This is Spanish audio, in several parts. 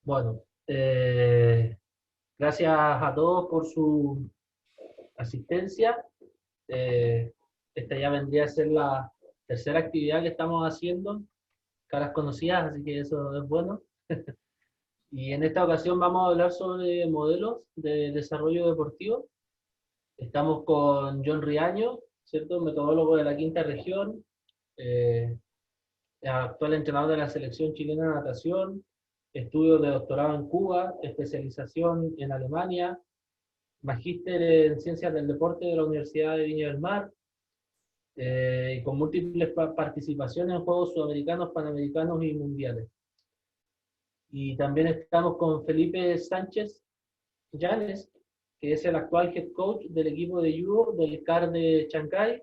Bueno, gracias a todos por su asistencia. Eh, Esta ya vendría a ser la tercera actividad que estamos haciendo, caras conocidas, así que eso es bueno. Y en esta ocasión vamos a hablar sobre modelos de desarrollo deportivo. Estamos con John Riaño, ¿cierto? Metodólogo de la quinta región, eh, actual entrenador de la selección chilena de natación, estudios de doctorado en Cuba, especialización en Alemania, magíster en Ciencias del Deporte de la Universidad de Viña del Mar, con múltiples participaciones en Juegos Sudamericanos, Panamericanos y Mundiales. Y también estamos con Felipe Sánchez Llanes, que es el actual head coach del equipo de judo del CAR de Chancay,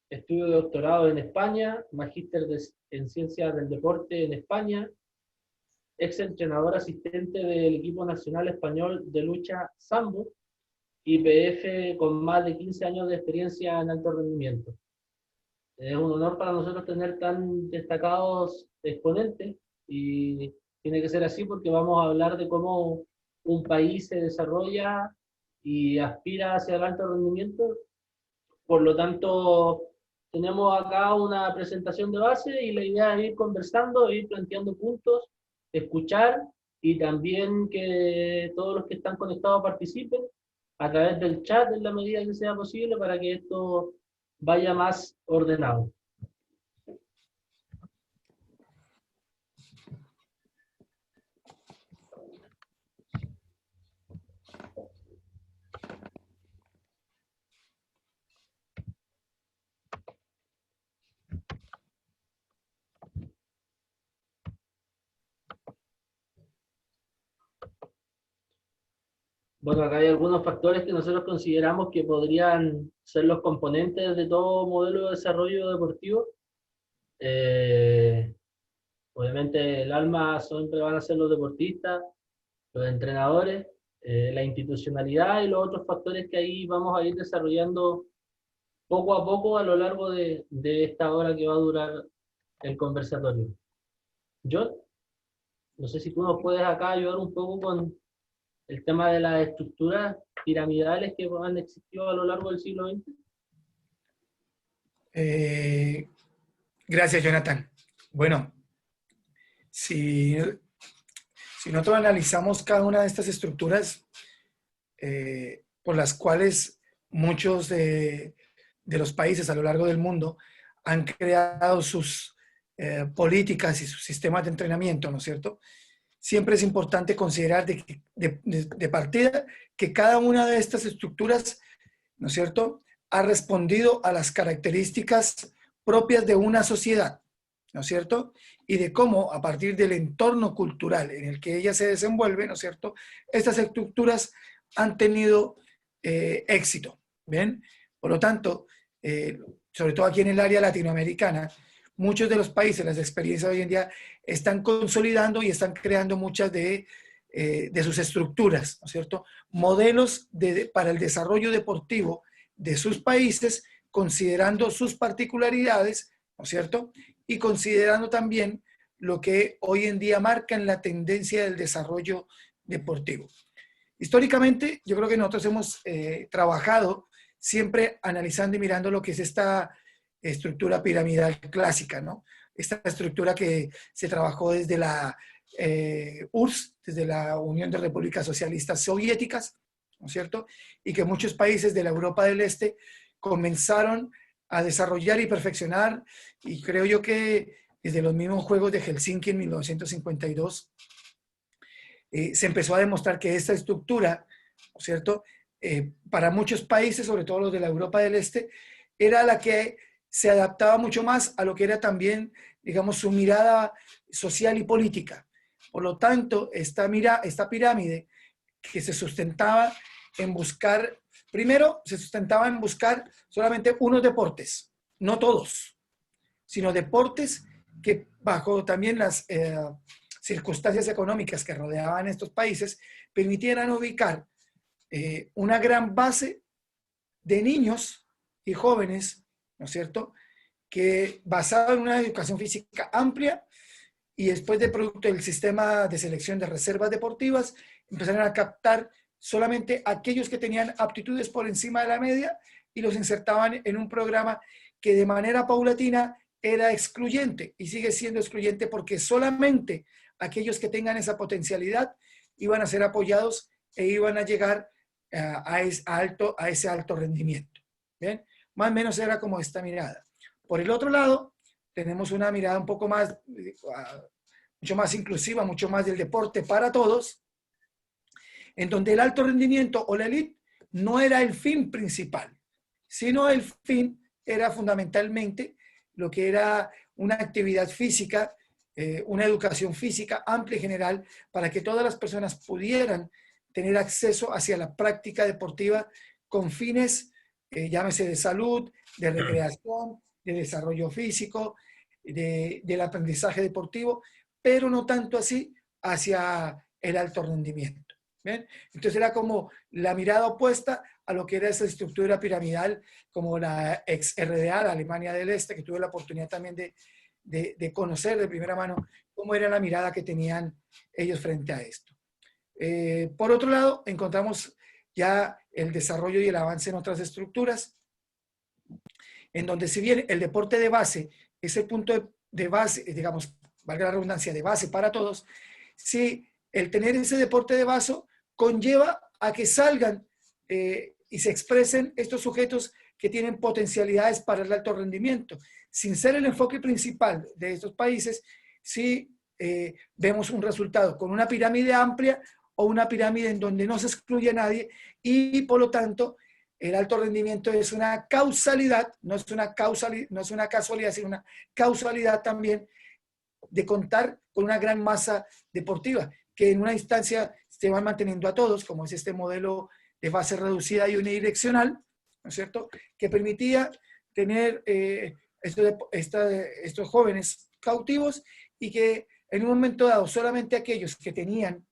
estudio de doctorado en España, magíster en Ciencias del Deporte en España, ex entrenador asistente del equipo nacional español de lucha Sambo, IPF con más de 15 años de experiencia en alto rendimiento. Es un honor para nosotros tener tan destacados exponentes y tiene que ser así porque vamos a hablar de cómo un país se desarrolla y aspira hacia el alto rendimiento. Por lo tanto, tenemos acá una presentación de base y la idea es ir conversando, ir planteando puntos, escuchar y también que todos los que están conectados participen a través del chat en la medida que sea posible para que esto vaya más ordenado. Bueno, acá hay algunos factores que nosotros consideramos que podrían ser los componentes de todo modelo de desarrollo deportivo. Eh, Obviamente el alma siempre van a ser los deportistas, los entrenadores, la institucionalidad y los otros factores que ahí vamos a ir desarrollando poco a poco a lo largo de esta hora que va a durar el conversatorio. John, no sé si tú nos puedes acá ayudar un poco con el tema de las estructuras piramidales que han existido a lo largo del siglo XX. Eh, Gracias, Jonathan. Bueno, si, si nosotros analizamos cada una de estas estructuras por las cuales muchos de los países a lo largo del mundo han creado sus políticas y sus sistemas de entrenamiento, ¿no es cierto? Siempre es importante considerar de partida que cada una de estas estructuras, ¿no es cierto?, ha respondido a las características propias de una sociedad, ¿no es cierto? Y de cómo, a partir del entorno cultural en el que ella se desenvuelve, ¿no es cierto?, estas estructuras han tenido éxito, ¿bien? Por lo tanto, sobre todo aquí en el área latinoamericana, muchos de los países, las experiencias hoy en día, están consolidando y están creando muchas de sus estructuras, ¿no es cierto? Modelos para el desarrollo deportivo de sus países, considerando sus particularidades, ¿no es cierto? Y considerando también lo que hoy en día marcan la tendencia del desarrollo deportivo. Históricamente, yo creo que nosotros hemos trabajado siempre analizando y mirando lo que es esta estructura piramidal clásica, ¿no? Esta estructura que se trabajó desde la URSS, desde la Unión de Repúblicas Socialistas Soviéticas, ¿no es cierto? Y que muchos países de la Europa del Este comenzaron a desarrollar y perfeccionar, y creo yo que desde los mismos Juegos de Helsinki en 1952, se empezó a demostrar que esta estructura, ¿no es cierto?, para muchos países, sobre todo los de la Europa del Este, era la que se adaptaba mucho más a lo que era también, digamos, su mirada social y política. Por lo tanto, esta pirámide que se sustentaba en buscar, primero se sustentaba en buscar solamente unos deportes, no todos, sino deportes que bajo también las circunstancias económicas que rodeaban estos países permitieran ubicar una gran base de niños y jóvenes, ¿no es cierto?, que basado en una educación física amplia y después de producto del sistema de selección de reservas deportivas, empezaron a captar solamente aquellos que tenían aptitudes por encima de la media y los insertaban en un programa que de manera paulatina era excluyente y sigue siendo excluyente porque solamente aquellos que tengan esa potencialidad iban a ser apoyados e iban a llegar a ese alto rendimiento. ¿Bien? Más o menos era como esta mirada. Por el otro lado, tenemos una mirada un poco más, mucho más inclusiva, mucho más del deporte para todos, en donde el alto rendimiento o la elite no era el fin principal, sino el fin era fundamentalmente lo que era una actividad física, una educación física amplia y general para que todas las personas pudieran tener acceso hacia la práctica deportiva con fines, llámese de salud, de recreación, de desarrollo físico, del aprendizaje deportivo, pero no tanto así hacia el alto rendimiento. ¿Bien? Entonces era como la mirada opuesta a lo que era esa estructura piramidal, como la ex RDA, la Alemania del Este, que tuve la oportunidad también de conocer de primera mano cómo era la mirada que tenían ellos frente a esto. Por otro lado, encontramos ya el desarrollo y el avance en otras estructuras, en donde si bien el deporte de base es el punto de base, digamos, valga la redundancia, de base para todos, sí, el tener ese deporte de base conlleva a que salgan y se expresen estos sujetos que tienen potencialidades para el alto rendimiento. Sin ser el enfoque principal de estos países, sí vemos un resultado con una pirámide amplia o una pirámide en donde no se excluye a nadie y por lo tanto el alto rendimiento es una causalidad, no es una casualidad, sino una causalidad también de contar con una gran masa deportiva, que en una instancia se van manteniendo a todos, como es este modelo de base reducida y unidireccional, ¿no es cierto?, que permitía tener estos jóvenes cautivos y que en un momento dado solamente aquellos que tenían,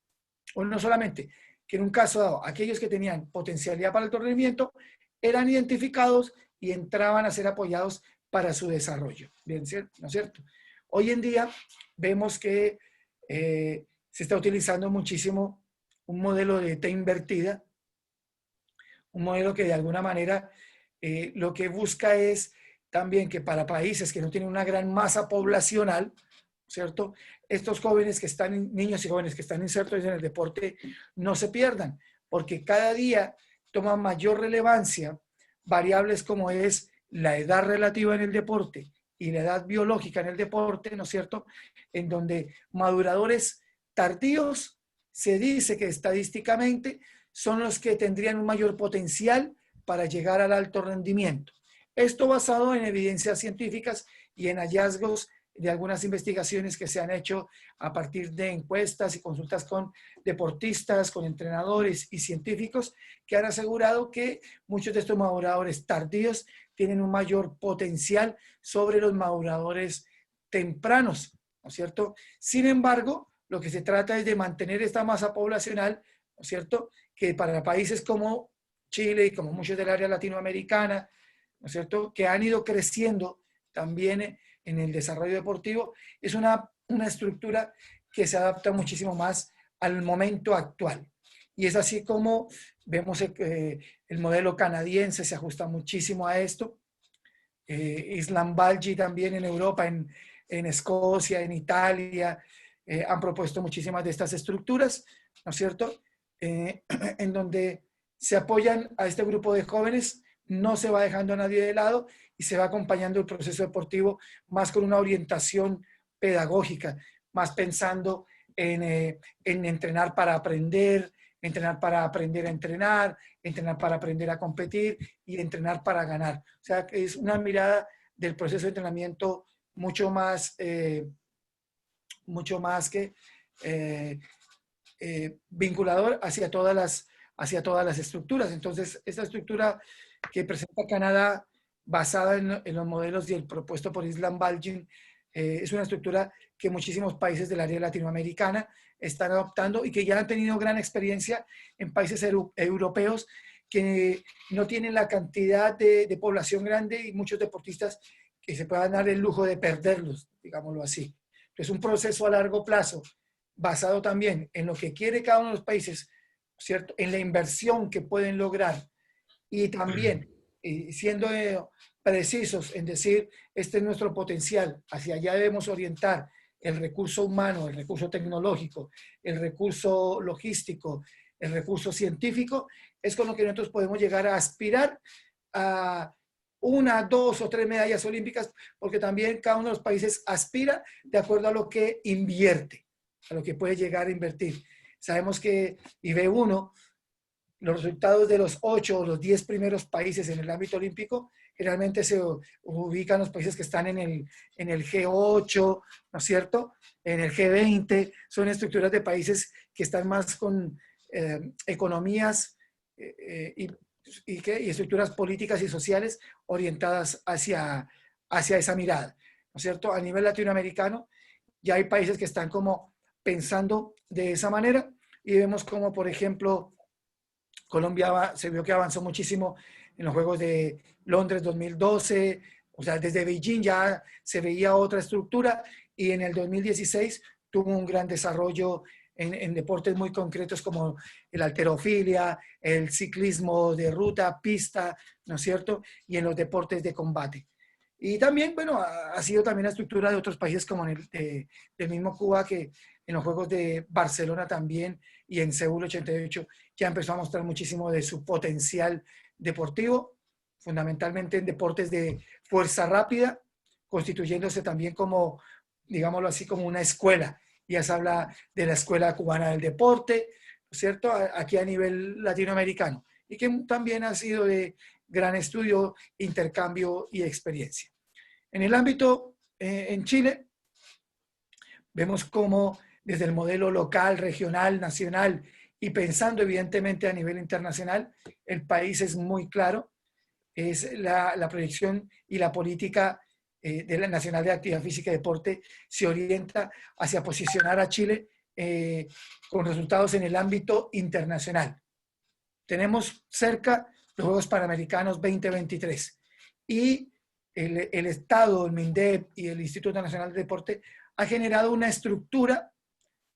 o no solamente, que en un caso dado aquellos que tenían potencialidad para el alto rendimiento eran identificados y entraban a ser apoyados para su desarrollo. Bien, ¿no es cierto? Hoy en día vemos que se está utilizando muchísimo un modelo de T invertida, un modelo que de alguna manera lo que busca es también que para países que no tienen una gran masa poblacional, ¿cierto?, estos jóvenes que están, niños y jóvenes que están insertos en el deporte, no se pierdan, porque cada día toman mayor relevancia variables como es la edad relativa en el deporte y la edad biológica en el deporte, ¿no es cierto?, en donde maduradores tardíos se dice que estadísticamente son los que tendrían un mayor potencial para llegar al alto rendimiento. Esto basado en evidencias científicas y en hallazgos de algunas investigaciones que se han hecho a partir de encuestas y consultas con deportistas, con entrenadores y científicos que han asegurado que muchos de estos maduradores tardíos tienen un mayor potencial sobre los maduradores tempranos, ¿no es cierto? Sin embargo, lo que se trata es de mantener esta masa poblacional, ¿no es cierto?, que para países como Chile y como muchos del área latinoamericana, ¿no es cierto?, que han ido creciendo también en el desarrollo deportivo, es una estructura que se adapta muchísimo más al momento actual. Y es así como vemos el modelo canadiense se ajusta muchísimo a esto. Island Balgi también en Europa, en Escocia, en Italia, han propuesto muchísimas de estas estructuras, ¿no es cierto?, en donde se apoyan a este grupo de jóvenes, no se va dejando a nadie de lado y se va acompañando el proceso deportivo más con una orientación pedagógica, más pensando en entrenar para aprender a entrenar, entrenar para aprender a competir y entrenar para ganar. O sea, es una mirada del proceso de entrenamiento mucho más que vinculador hacia todas las estructuras. Entonces, esta estructura que presenta Canadá, basada en los modelos y el propuesto por Island Balgin, es una estructura que muchísimos países del área latinoamericana están adoptando y que ya han tenido gran experiencia en países europeos que no tienen la cantidad de población grande y muchos deportistas que se puedan dar el lujo de perderlos, digámoslo así. Entonces, un proceso a largo plazo, basado también en lo que quiere cada uno de los países, ¿cierto? En la inversión que pueden lograr y también siendo precisos en decir, este es nuestro potencial, hacia allá debemos orientar el recurso humano, el recurso tecnológico, el recurso logístico, el recurso científico, es con lo que nosotros podemos llegar a aspirar a una, dos o tres medallas olímpicas, porque también cada uno de los países aspira de acuerdo a lo que invierte, a lo que puede llegar a invertir. Sabemos que y ve uno los resultados de los 8 o los 10 primeros países en el ámbito olímpico, generalmente se ubican los países que están en el G8, ¿no es cierto? En el G20, son estructuras de países que están más con economías y estructuras políticas y sociales orientadas hacia esa mirada, ¿no es cierto? A nivel latinoamericano ya hay países que están como pensando de esa manera y vemos como, por ejemplo, Colombia se vio que avanzó muchísimo en los Juegos de Londres 2012, o sea, desde Beijing ya se veía otra estructura y en el 2016 tuvo un gran desarrollo en deportes muy concretos como la halterofilia, el ciclismo de ruta, pista, ¿no es cierto? Y en los deportes de combate. Y también, bueno, ha sido también la estructura de otros países como en del mismo Cuba, que en los Juegos de Barcelona también y en Seúl 88 ya empezó a mostrar muchísimo de su potencial deportivo, fundamentalmente en deportes de fuerza rápida, constituyéndose también como, digámoslo así, como una escuela. Ya se habla de la Escuela Cubana del Deporte, ¿no es cierto?, aquí a nivel latinoamericano, y que también ha sido de gran estudio, intercambio y experiencia. En el ámbito en Chile, vemos cómo desde el modelo local, regional, nacional y pensando evidentemente a nivel internacional, el país es muy claro, es la proyección y la política de la Nacional de Actividad Física y Deporte se orienta hacia posicionar a Chile con resultados en el ámbito internacional. Tenemos cerca los Juegos Panamericanos 2023 y el Estado, el MINDEP y el Instituto Nacional de Deporte ha generado una estructura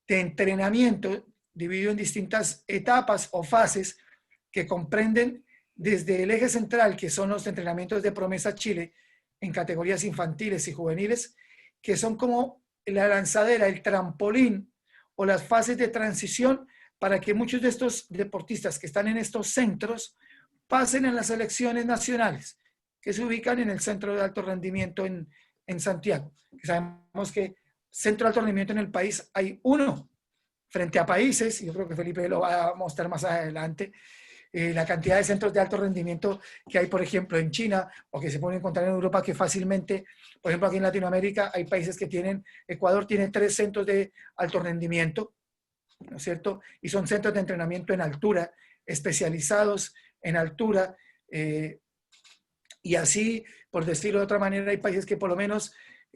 de entrenamiento dividido en distintas etapas o fases que comprenden desde el eje central, que son los entrenamientos de Promesa Chile en categorías infantiles y juveniles, que son como la lanzadera, el trampolín o las fases de transición para que muchos de estos deportistas que están en estos centros pasen a las selecciones nacionales, que se ubican en el Centro de Alto Rendimiento en Santiago. Sabemos que centro de alto rendimiento en el país hay uno, frente a países, y yo creo que Felipe lo va a mostrar más adelante, la cantidad de centros de alto rendimiento que hay, por ejemplo, en China o que se pueden encontrar en Europa, que fácilmente, por ejemplo, aquí en Latinoamérica hay países que tienen, Ecuador tiene 3 centros de alto rendimiento, ¿no es cierto? Y son centros de entrenamiento en altura, especializados en altura, y así, por decirlo de otra manera, hay países que por lo menos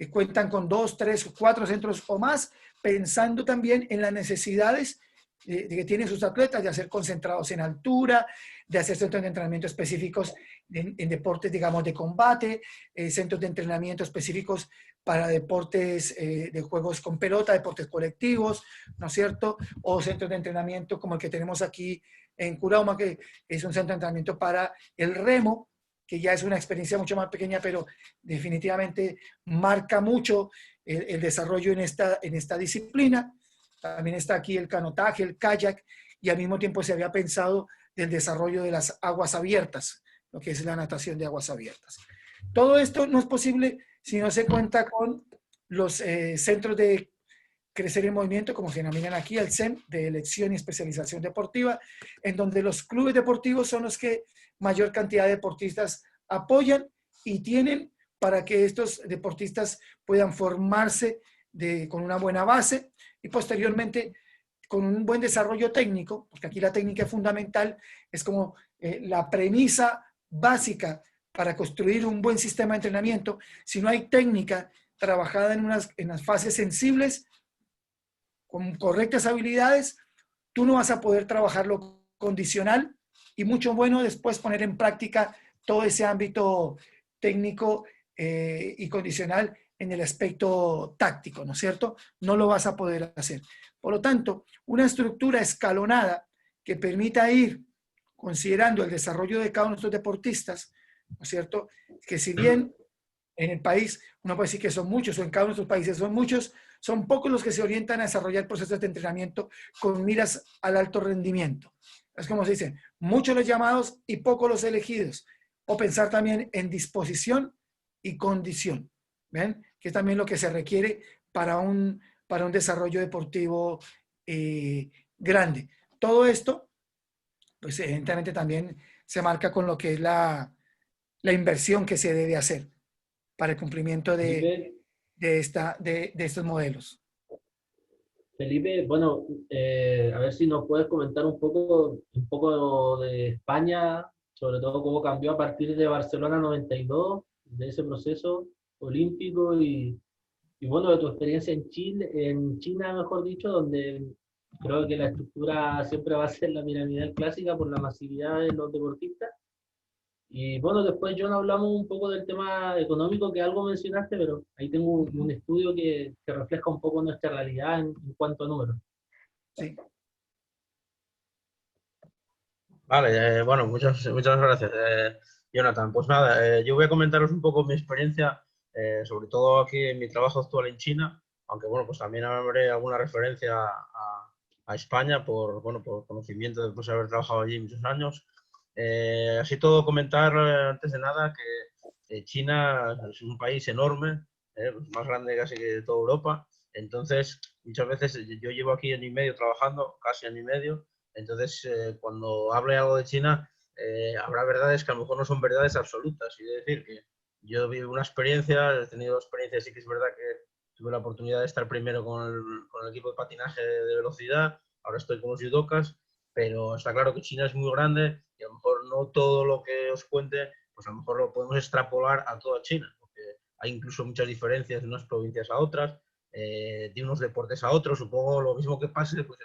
cuentan con 2, 3, 4 centros o más, pensando también en las necesidades de que tienen sus atletas, de hacer concentrados en altura, de hacer centros de entrenamiento específicos en deportes, digamos, de combate, centros de entrenamiento específicos para deportes de juegos con pelota, deportes colectivos, ¿no es cierto? O centros de entrenamiento como el que tenemos aquí en Curauma, que es un centro de entrenamiento para el remo, que ya es una experiencia mucho más pequeña, pero definitivamente marca mucho el desarrollo en esta disciplina. También está aquí el canotaje, el kayak, y al mismo tiempo se había pensado del desarrollo de las aguas abiertas, lo que es la natación de aguas abiertas. Todo esto no es posible si no se cuenta con los centros de crecer en movimiento, como se denominan aquí, el CEM, de elección y especialización deportiva, en donde los clubes deportivos son los que mayor cantidad de deportistas apoyan y tienen para que estos deportistas puedan formarse con una buena base y posteriormente con un buen desarrollo técnico, porque aquí la técnica es fundamental, es como la premisa básica para construir un buen sistema de entrenamiento. Si no hay técnica trabajada en las fases sensibles, con correctas habilidades, tú no vas a poder trabajar lo condicional y mucho bueno después poner en práctica todo ese ámbito técnico y condicional en el aspecto táctico, ¿no es cierto? No lo vas a poder hacer. Por lo tanto, una estructura escalonada que permita ir considerando el desarrollo de cada uno de estos deportistas, ¿no es cierto? Que si bien en el país uno puede decir que son muchos, o en cada uno de estos países son muchos, son pocos los que se orientan a desarrollar procesos de entrenamiento con miras al alto rendimiento. Es como se dice, muchos los llamados y pocos los elegidos. O pensar también en disposición y condición, ¿ven? Que es también lo que se requiere para un desarrollo deportivo grande. Todo esto, pues evidentemente también se marca con lo que es la inversión que se debe hacer para el cumplimiento Felipe, de estos modelos. Felipe, bueno, a ver si nos puedes comentar un poco de España, sobre todo cómo cambió a partir de Barcelona 92, de ese proceso olímpico y bueno, de tu experiencia en Chile, en China, mejor dicho, donde creo que la estructura siempre va a ser la piramidal clásica por la masividad de los deportistas. Y bueno, después, John, hablamos un poco del tema económico que algo mencionaste, pero ahí tengo un estudio que refleja un poco nuestra realidad en cuanto a números. Sí. Vale, bueno, muchas gracias, Jonathan. Pues nada, yo voy a comentaros un poco mi experiencia, sobre todo aquí en mi trabajo actual en China, aunque bueno, pues también habré alguna referencia a España bueno, por conocimiento después de haber trabajado allí muchos años. Así todo comentar antes de nada que China es un país enorme, pues más grande casi que de toda Europa. Entonces, muchas veces yo llevo aquí año y medio trabajando, casi año y medio. Entonces, cuando hable algo de China, habrá verdades que a lo mejor no son verdades absolutas. Y decir que yo vivo una experiencia, he tenido experiencias, sí que es verdad que tuve la oportunidad de estar primero con el equipo de patinaje de velocidad, ahora estoy con los judocas, pero está claro que China es muy grande y a lo mejor no todo lo que os cuente, pues a lo mejor lo podemos extrapolar a toda China, porque hay incluso muchas diferencias de unas provincias a otras, de unos deportes a otros, supongo lo mismo que pase pues,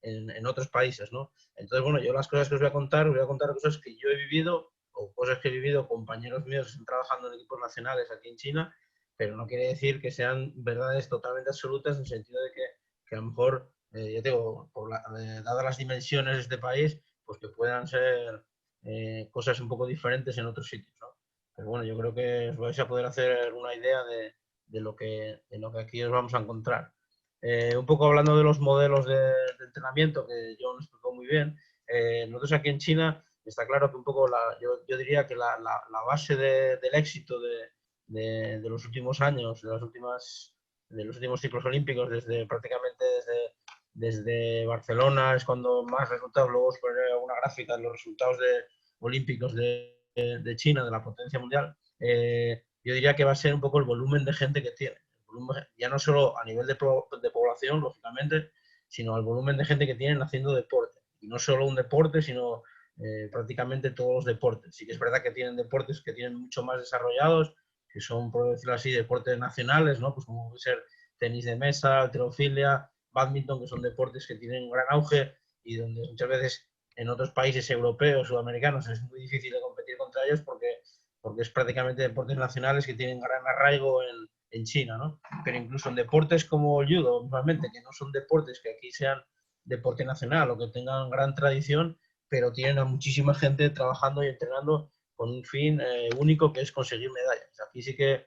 en otros países, ¿no? Entonces, bueno, yo las cosas que os voy a contar cosas que yo he vivido o cosas que he vivido compañeros míos que están trabajando en equipos nacionales aquí en China, pero no quiere decir que sean verdades totalmente absolutas en el sentido de que a lo mejor, ya te digo, dadas las dimensiones de este país, pues que puedan ser cosas un poco diferentes en otros sitios, ¿no? Pero bueno, yo creo que os vais a poder hacer una idea de lo que aquí os vamos a encontrar. Un poco hablando de los modelos de entrenamiento que John explicó muy bien, nosotros aquí en China está claro que un poco yo diría que la base del éxito de los últimos años, de los últimos ciclos olímpicos, prácticamente desde Barcelona es cuando más resultados, luego os pondré alguna gráfica de los resultados olímpicos de China, de la potencia mundial, yo diría que va a ser un poco el volumen de gente que tiene. Ya no solo a nivel de población, lógicamente, sino al volumen de gente que tienen haciendo deporte. Y no solo un deporte, sino prácticamente todos los deportes. Sí que es verdad que tienen deportes que tienen mucho más desarrollados, que son, por decirlo así, deportes nacionales, ¿no? Pues como puede ser tenis de mesa, halterofilia, bádminton, que son deportes que tienen un gran auge y donde muchas veces en otros países europeos, sudamericanos, es muy difícil de competir contra ellos porque es prácticamente deportes nacionales que tienen gran arraigo en China, ¿no? Pero incluso en deportes como el judo, normalmente, que no son deportes que aquí sean deporte nacional o que tengan gran tradición, pero tienen a muchísima gente trabajando y entrenando con un fin único que es conseguir medallas. Aquí sí que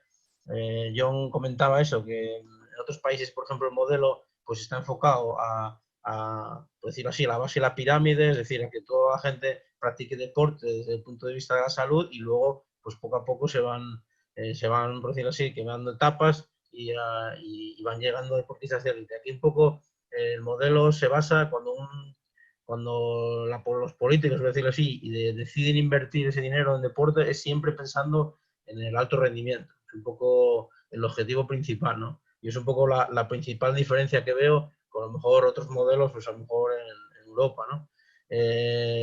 John comentaba eso, que en otros países, por ejemplo, el modelo pues está enfocado por decirlo así, la base de la pirámide, es decir, a que toda la gente practique deporte desde el punto de vista de la salud y luego, pues poco a poco se van, por decirlo así, quemando etapas y van llegando deportistas de élite. Aquí un poco el modelo se basa cuando los políticos, por decirlo así, deciden invertir ese dinero en deporte, es siempre pensando en el alto rendimiento. Es un poco el objetivo principal, ¿no? Y es un poco la principal diferencia que veo con a lo mejor otros modelos, pues a lo mejor en Europa, ¿no?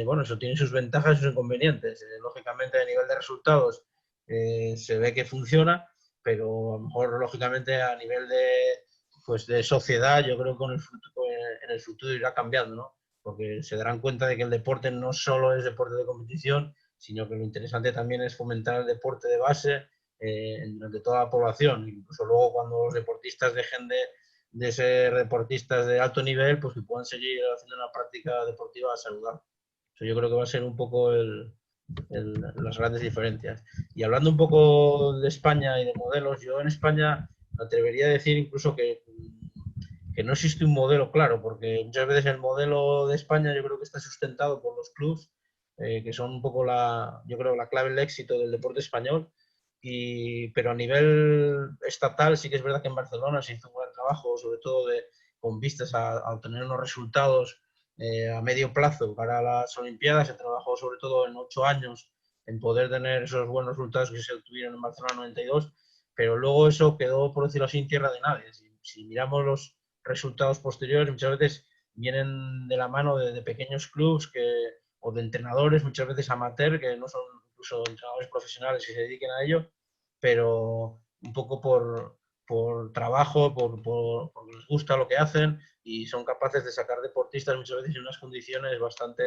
Bueno, eso tiene sus ventajas y sus inconvenientes. Lógicamente, a nivel de resultados, se ve que funciona, pero a lo mejor, lógicamente, a nivel de sociedad, yo creo que en el futuro irá cambiando, ¿no? Porque se darán cuenta de que el deporte no solo es deporte de competición, sino que lo interesante también es fomentar el deporte de base entre toda la población. Incluso luego cuando los deportistas dejen de ser deportistas de alto nivel, pues que puedan seguir haciendo una práctica deportiva saludable. Eso yo creo que va a ser un poco las grandes diferencias. Y hablando un poco de España y de modelos, yo en España me atrevería a decir incluso que no existe un modelo claro, porque muchas veces el modelo de España yo creo que está sustentado por los clubs, que son un poco yo creo, la clave del éxito del deporte español. Pero a nivel estatal sí que es verdad que en Barcelona se hizo un buen trabajo, sobre todo con vistas a obtener unos resultados a medio plazo para las Olimpiadas. Se trabajó sobre todo en 8 años en poder tener esos buenos resultados que se obtuvieron en Barcelona 92, pero luego eso quedó, por decirlo así, en tierra de nadie. Si miramos los resultados posteriores, muchas veces vienen de la mano de pequeños clubs o de entrenadores, muchas veces amateur, que no son incluso entrenadores profesionales que se dediquen a ello, pero un poco por trabajo, porque les gusta lo que hacen y son capaces de sacar deportistas muchas veces en unas condiciones bastante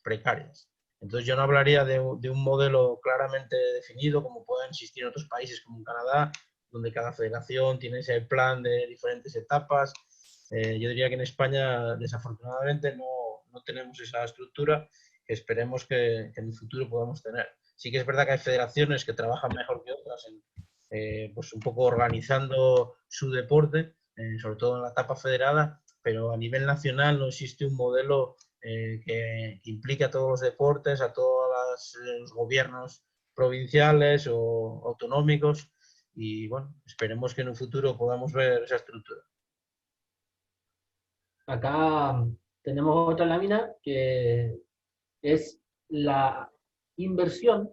precarias. Entonces yo no hablaría de un modelo claramente definido, como pueden existir en otros países como en Canadá, donde cada federación tiene ese plan de diferentes etapas. Yo diría que en España, desafortunadamente, no tenemos esa estructura que esperemos que en el futuro podamos tener. Sí que es verdad que hay federaciones que trabajan mejor que otras pues un poco organizando su deporte, sobre todo en la etapa federada, pero a nivel nacional no existe un modelo que implique a todos los deportes, a todos los gobiernos provinciales o autonómicos, y bueno, esperemos que en un futuro podamos ver esa estructura. Acá tenemos otra lámina que es la inversión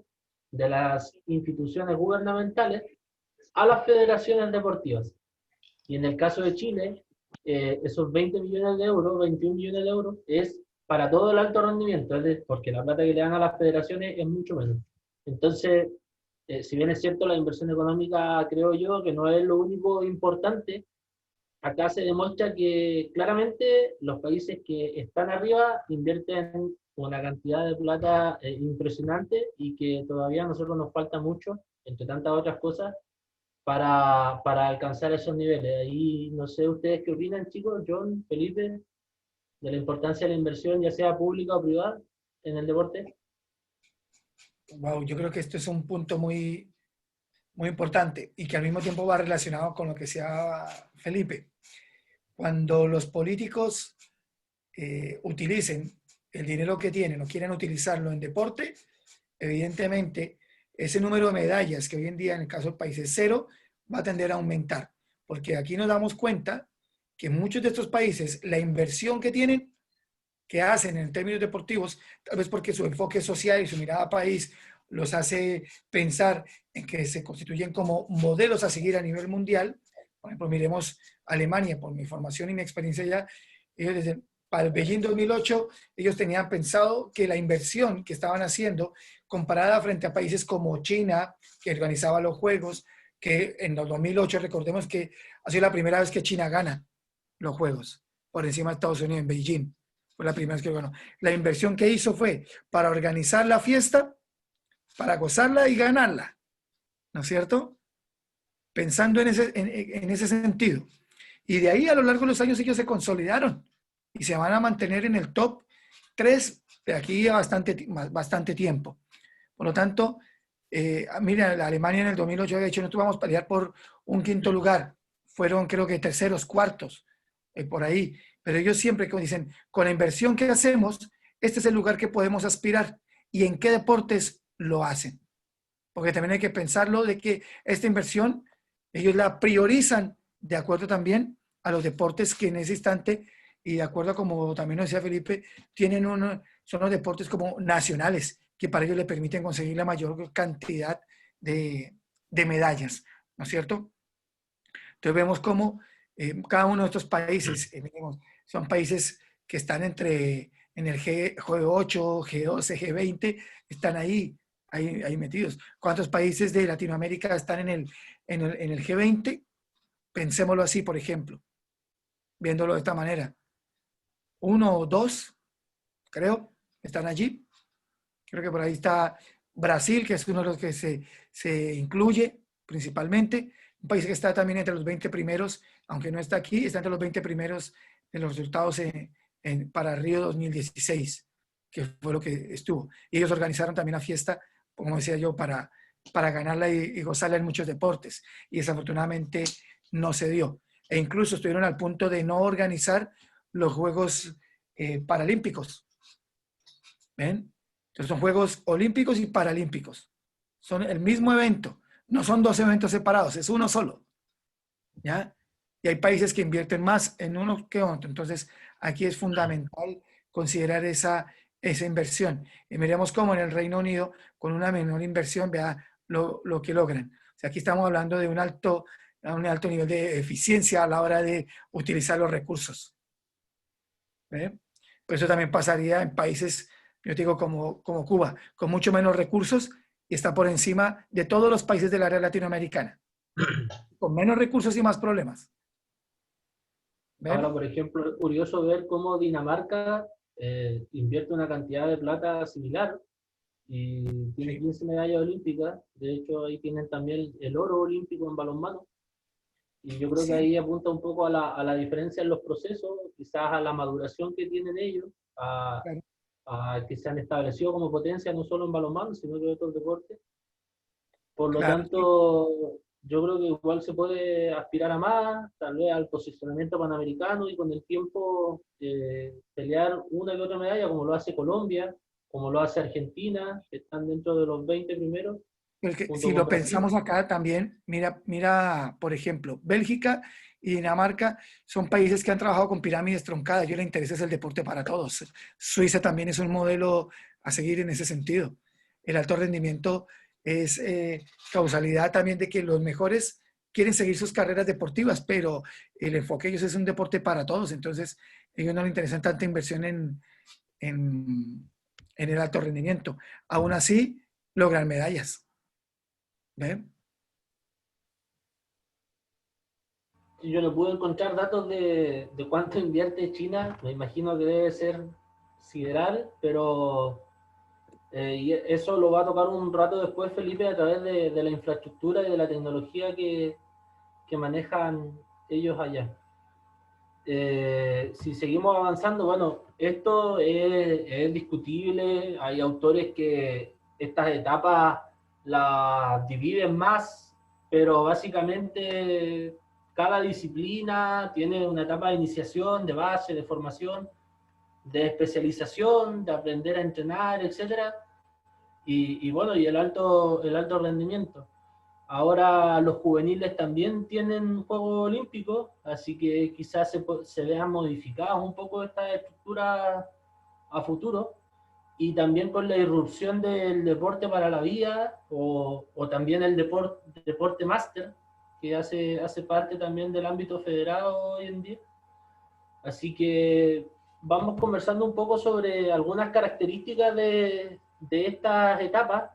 de las instituciones gubernamentales a las federaciones deportivas. Y en el caso de Chile, esos 20 millones de euros, 21 millones de euros, es para todo el alto rendimiento, porque la plata que le dan a las federaciones es mucho menos. Entonces, si bien es cierto, la inversión económica, creo yo, que no es lo único importante, acá se demuestra que claramente los países que están arriba invierten una cantidad de plata impresionante y que todavía a nosotros nos falta mucho, entre tantas otras cosas, para alcanzar esos niveles. Ahí no sé ustedes qué opinan, chicos, John, Felipe, de la importancia de la inversión, ya sea pública o privada, en el deporte. Wow, yo creo que esto es un punto muy, muy importante y que al mismo tiempo va relacionado con lo que decía Felipe. Cuando los políticos utilicen el dinero que tienen o quieren utilizarlo en deporte, evidentemente ese número de medallas que hoy en día en el caso del país es 0, va a tender a aumentar. Porque aquí nos damos cuenta que muchos de estos países, la inversión que tienen, que hacen en términos deportivos, tal vez porque su enfoque social y su mirada país los hace pensar en que se constituyen como modelos a seguir a nivel mundial. Por ejemplo, miremos Alemania, por mi formación y mi experiencia allá, ellos desde para el Beijing 2008, ellos tenían pensado que la inversión que estaban haciendo, comparada frente a países como China, que organizaba los Juegos, que en el 2008, recordemos que ha sido la primera vez que China gana los Juegos, por encima de Estados Unidos en Beijing. Fue la primera vez que ganó. La inversión que hizo fue para organizar la fiesta, para gozarla y ganarla, ¿no es cierto? Pensando en ese sentido. Y de ahí a lo largo de los años ellos se consolidaron y se van a mantener en el top 3 de aquí a bastante tiempo. Por lo tanto, mira, la Alemania en el 2008 había dicho, nosotros vamos a pelear por un quinto lugar. Fueron creo que terceros, cuartos, por ahí. Pero ellos siempre dicen, con la inversión que hacemos, este es el lugar que podemos aspirar. ¿Y en qué deportes lo hacen? Porque también hay que pensarlo de que esta inversión, ellos la priorizan de acuerdo también a los deportes que en ese instante, y de acuerdo a como también nos decía Felipe, son los deportes como nacionales, que para ellos le permiten conseguir la mayor cantidad de medallas, ¿no es cierto? Entonces vemos cómo cada uno de estos países, son países que están en el G8, G12, G20, están ahí metidos. ¿Cuántos países de Latinoamérica están en el G20? Pensémoslo así, por ejemplo, viéndolo de esta manera. 1 o 2, creo, están allí. Creo que por ahí está Brasil, que es uno de los que se se incluye principalmente. Un país que está también entre los 20 primeros, aunque no está aquí, está entre los 20 primeros de los resultados para Río 2016, que fue lo que estuvo. Y ellos organizaron también una fiesta, como decía yo, para ganarla y gozarla en muchos deportes. Y desafortunadamente no se dio. E incluso estuvieron al punto de no organizar los Juegos Paralímpicos. ¿Ven? Entonces son Juegos Olímpicos y Paralímpicos. Son el mismo evento. No son dos eventos separados, es uno solo. ¿Ya? Y hay países que invierten más en uno que otro. Entonces, aquí es fundamental considerar esa inversión. Y miremos cómo en el Reino Unido, con una menor inversión, vea lo que logran. O sea, aquí estamos hablando de un alto nivel de eficiencia a la hora de utilizar los recursos. ¿Ve? Pues eso también pasaría en países, yo digo, como Cuba, con mucho menos recursos, y está por encima de todos los países del área latinoamericana, con menos recursos y más problemas. ¿Ven? Ahora, por ejemplo, es curioso ver cómo Dinamarca invierte una cantidad de plata similar y tiene 15 medallas olímpicas. De hecho, ahí tienen también el oro olímpico en balonmano. Y yo creo que ahí apunta un poco a la diferencia en los procesos, quizás a la maduración que tienen ellos, a que se han establecido como potencia no solo en balonmano, sino que en otros deportes. Por lo tanto, yo creo que igual se puede aspirar a más, tal vez al posicionamiento panamericano y con el tiempo pelear una y otra medalla, como lo hace Colombia, como lo hace Argentina, que están dentro de los 20 primeros. Si lo pensamos acá también, mira, por ejemplo, Bélgica y Dinamarca son países que han trabajado con pirámides truncadas. A ellos les interesa el deporte para todos. Suiza también es un modelo a seguir en ese sentido. El alto rendimiento es causalidad también de que los mejores quieren seguir sus carreras deportivas, pero el enfoque de ellos es un deporte para todos. Entonces, a ellos no les interesa tanta inversión en el alto rendimiento. Aún así, logran medallas. ¿Ven? Yo no pude encontrar datos de cuánto invierte China, me imagino que debe ser sideral, pero y eso lo va a tocar un rato después, Felipe, a través de la infraestructura y de la tecnología que manejan ellos allá. Si seguimos avanzando, bueno, esto es discutible, hay autores que estas etapas las dividen más, pero básicamente cada disciplina tiene una etapa de iniciación, de base, de formación, de especialización, de aprender a entrenar, etc. Y bueno, y el alto rendimiento. Ahora los juveniles también tienen Juegos Olímpicos, así que quizás se vean modificadas un poco esta estructura a futuro. Y también con la irrupción del deporte para la vida o también el deporte máster, que hace parte también del ámbito federado hoy en día. Así que vamos conversando un poco sobre algunas características de estas etapas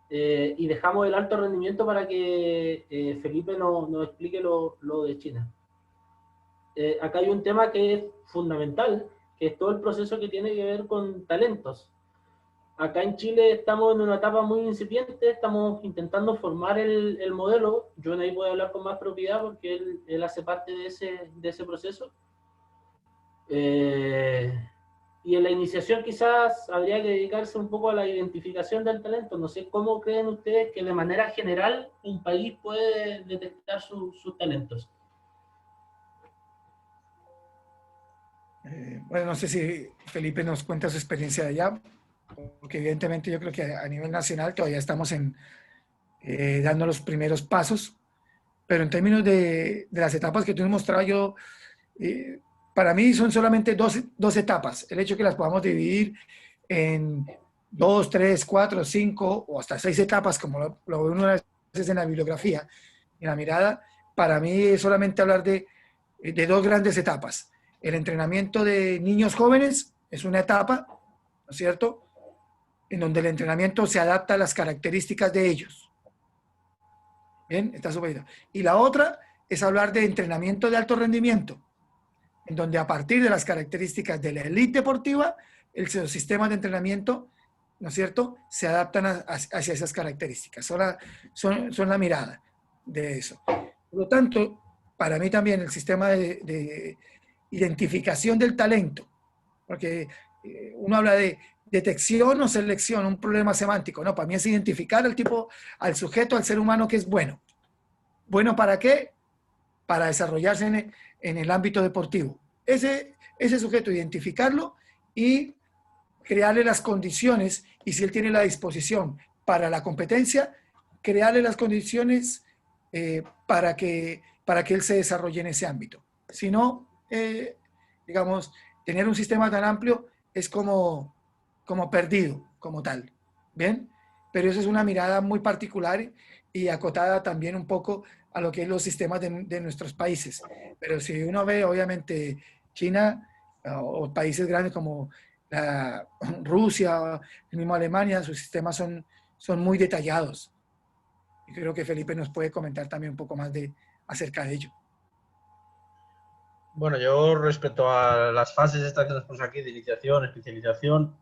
y dejamos el alto rendimiento para que Felipe nos explique lo de China. Acá hay un tema que es fundamental, que es todo el proceso que tiene que ver con talentos. Acá en Chile estamos en una etapa muy incipiente, estamos intentando formar el modelo. John ahí puede hablar con más propiedad porque él hace parte de ese proceso. Y en la iniciación quizás habría que dedicarse un poco a la identificación del talento. No sé cómo creen ustedes que de manera general un país puede detectar sus talentos. Bueno, no sé si Felipe nos cuenta su experiencia de allá, porque evidentemente yo creo que a nivel nacional todavía estamos dando los primeros pasos, pero en términos de las etapas que tú nos mostrabas, para mí son solamente dos etapas. El hecho de que las podamos dividir en 2, 3, 4, 5 o hasta 6 etapas, como lo ve uno a veces en la bibliografía, en la mirada, para mí es solamente hablar de 2 grandes etapas. El entrenamiento de niños jóvenes es una etapa, ¿no es cierto?, en donde el entrenamiento se adapta a las características de ellos. Bien, está súper. Y la otra es hablar de entrenamiento de alto rendimiento, en donde a partir de las características de la élite deportiva, los sistemas de entrenamiento ¿no es cierto?, se adaptan hacia esas características. Son la mirada de eso. Por lo tanto, para mí también el sistema de identificación del talento, porque uno habla de detección o selección, un problema semántico. No, para mí es identificar al tipo, al sujeto, al ser humano que es bueno. ¿Bueno para qué? Para desarrollarse en el ámbito deportivo. Ese sujeto, identificarlo y crearle las condiciones, y si él tiene la disposición para la competencia, crearle las condiciones para que él se desarrolle en ese ámbito. Si no, digamos, tener un sistema tan amplio es como perdido, como tal. ¿Bien? Pero eso es una mirada muy particular y acotada también un poco a lo que es los sistemas de nuestros países. Pero si uno ve, obviamente, China o países grandes como Rusia, el mismo Alemania, sus sistemas son muy detallados. Y creo que Felipe nos puede comentar también un poco más acerca de ello. Bueno, yo respecto a las fases estas que nos ponemos aquí de iniciación, especialización,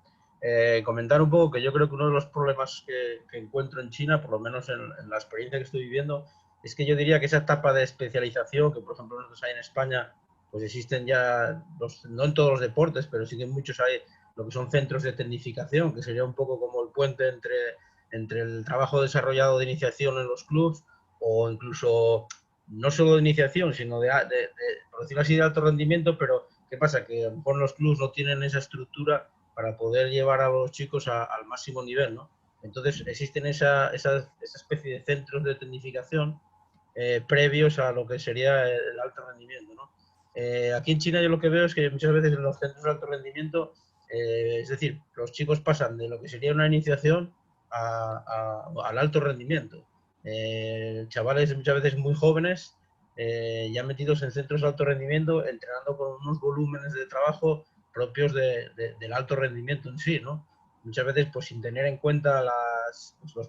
comentar un poco que yo creo que uno de los problemas que encuentro en China, por lo menos en la experiencia que estoy viviendo, es que yo diría que esa etapa de especialización, que por ejemplo nosotros hay en España, pues existen ya, no en todos los deportes, pero sí que en muchos hay lo que son centros de tecnificación, que sería un poco como el puente entre el trabajo desarrollado de iniciación en los clubes o incluso no solo de iniciación, sino por decirlo así, de alto rendimiento, pero ¿qué pasa? Que a lo mejor los clubes no tienen esa estructura para poder llevar a los chicos al máximo nivel, ¿no? Entonces existen esa especie de centros de tecnificación previos a lo que sería el alto rendimiento, ¿no? Aquí en China yo lo que veo es que muchas veces en los centros de alto rendimiento, es decir, los chicos pasan de lo que sería una iniciación al alto rendimiento. Chavales muchas veces muy jóvenes, ya metidos en centros de alto rendimiento, entrenando con unos volúmenes de trabajo propios del alto rendimiento en sí, ¿no? Muchas veces pues sin tener en cuenta los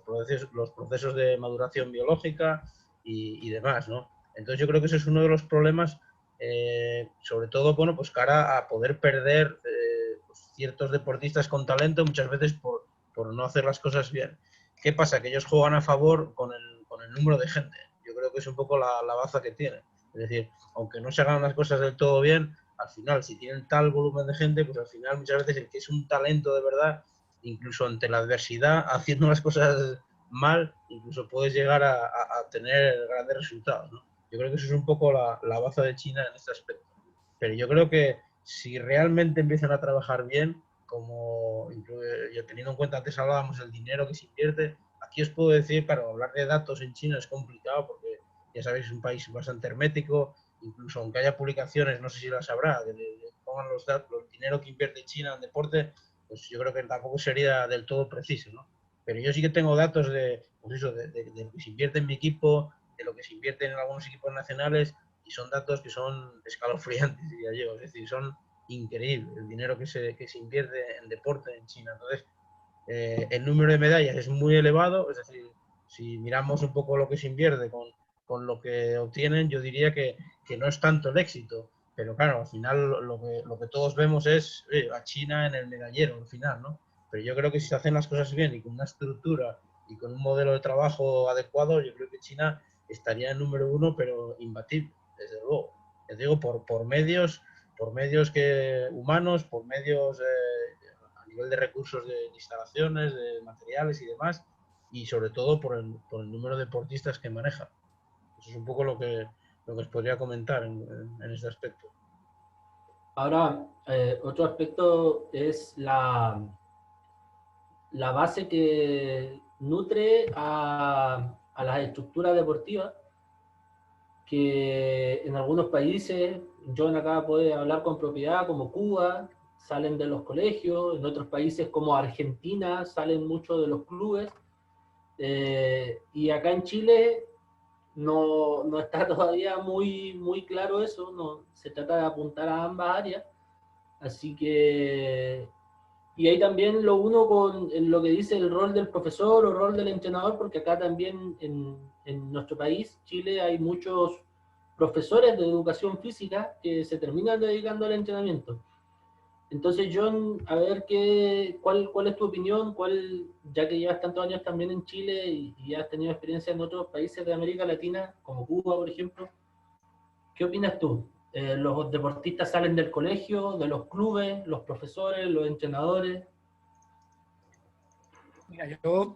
procesos de maduración biológica y demás, ¿no? Entonces yo creo que ese es uno de los problemas, sobre todo, bueno, pues cara a poder perder pues, ciertos deportistas con talento muchas veces por no hacer las cosas bien. ¿Qué pasa? Que ellos juegan a favor con el número de gente. Yo creo que es un poco la baza que tienen. Es decir, aunque no se hagan las cosas del todo bien, al final, si tienen tal volumen de gente, pues al final muchas veces el que es un talento de verdad, incluso ante la adversidad, haciendo las cosas mal, incluso puedes llegar a tener grandes resultados, ¿no? Yo creo que eso es un poco la baza de China en este aspecto. Pero yo creo que si realmente empiezan a trabajar bien, como teniendo en cuenta, antes hablábamos del dinero que se invierte, aquí os puedo decir, claro, hablar de datos en China es complicado porque ya sabéis, es un país bastante hermético, incluso aunque haya publicaciones, no sé si las habrá, que pongan los datos, el dinero que invierte China en deporte, pues yo creo que tampoco sería del todo preciso, ¿no? Pero yo sí que tengo datos pues eso, de lo que se invierte en mi equipo, de lo que se invierte en algunos equipos nacionales, y son datos que son escalofriantes, diría yo, es decir, son increíble el dinero que se invierte en deporte en China. Entonces, el número de medallas es muy elevado, es decir, si miramos un poco lo que se invierte con lo que obtienen, yo diría que no es tanto el éxito, pero claro, al final lo que todos vemos es a China en el medallero, al final, ¿no? Pero yo creo que si se hacen las cosas bien y con una estructura y con un modelo de trabajo adecuado, yo creo que China estaría en número uno, pero imbatible, desde luego. Les digo, por medios humanos, por medios a nivel de recursos de instalaciones, de materiales y demás, y sobre todo por el número de deportistas que maneja. Eso es un poco lo que os podría comentar en este aspecto. Ahora, otro aspecto es la base que nutre a las estructuras deportivas, que en algunos países, John acá puede hablar con propiedad, como Cuba, salen de los colegios, en otros países como Argentina salen muchos de los clubes, y acá en Chile no está todavía muy claro eso, no, se trata de apuntar a ambas áreas, así que... Y ahí también lo uno con lo que dice el rol del profesor o rol del entrenador, porque acá también en nuestro país, Chile, hay muchos profesores de educación física que se terminan dedicando al entrenamiento. Entonces, John, a ver cuál es tu opinión, ya que llevas tantos años también en Chile y has tenido experiencia en otros países de América Latina, como Cuba, por ejemplo, ¿qué opinas tú? ¿Los deportistas salen del colegio, de los clubes, los profesores, los entrenadores? Mira, yo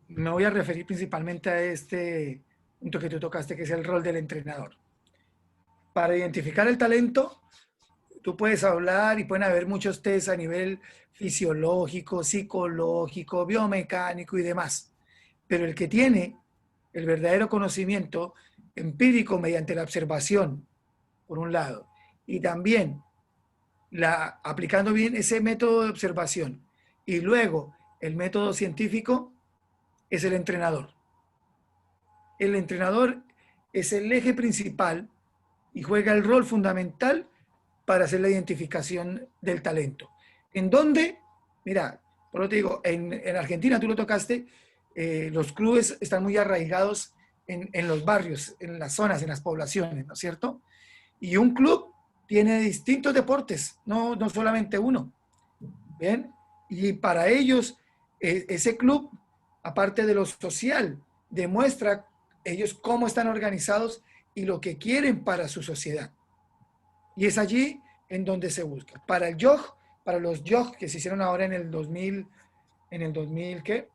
me voy a referir principalmente a este punto que tú tocaste, que es el rol del entrenador. Para identificar el talento, tú puedes hablar y pueden haber muchos test a nivel fisiológico, psicológico, biomecánico y demás. Pero el que tiene el verdadero conocimiento empírico mediante la observación, por un lado, y también aplicando bien ese método de observación y luego el método científico, es el entrenador. El entrenador es el eje principal y juega el rol fundamental para hacer la identificación del talento. ¿En dónde? Mira, por lo te digo, en Argentina, tú lo tocaste, los clubes están muy arraigados en los barrios, en las zonas, en las poblaciones, ¿no es cierto? Y un club tiene distintos deportes, no solamente uno. ¿Bien? Y para ellos, ese club, aparte de lo social, demuestra ellos cómo están organizados y lo que quieren para su sociedad. Y es allí en donde se busca. Para el JOG, para los JOG que se hicieron ahora en el 2000, ¿qué?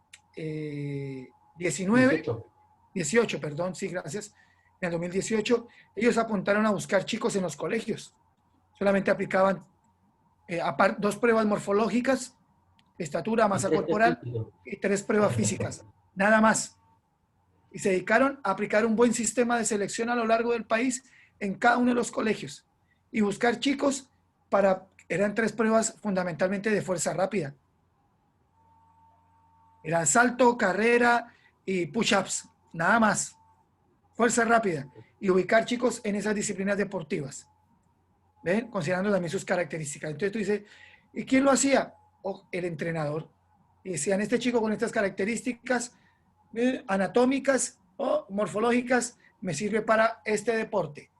19, 18. 18, perdón, sí, gracias. En el 2018, ellos apuntaron a buscar chicos en los colegios. Solamente aplicaban dos pruebas morfológicas, estatura, Y masa test corporal físico. y 3 pruebas físicas, nada más. Y se dedicaron a aplicar un buen sistema de selección a lo largo del país en cada uno de los colegios y buscar chicos eran 3 pruebas fundamentalmente de fuerza rápida. Eran salto, carrera y push-ups, nada más. Fuerza rápida. Y ubicar chicos en esas disciplinas deportivas. ¿Ven? Considerando también sus características. Entonces tú dices, ¿y quién lo hacía? El entrenador. Y decían, este chico con estas características anatómicas o morfológicas me sirve para este deporte.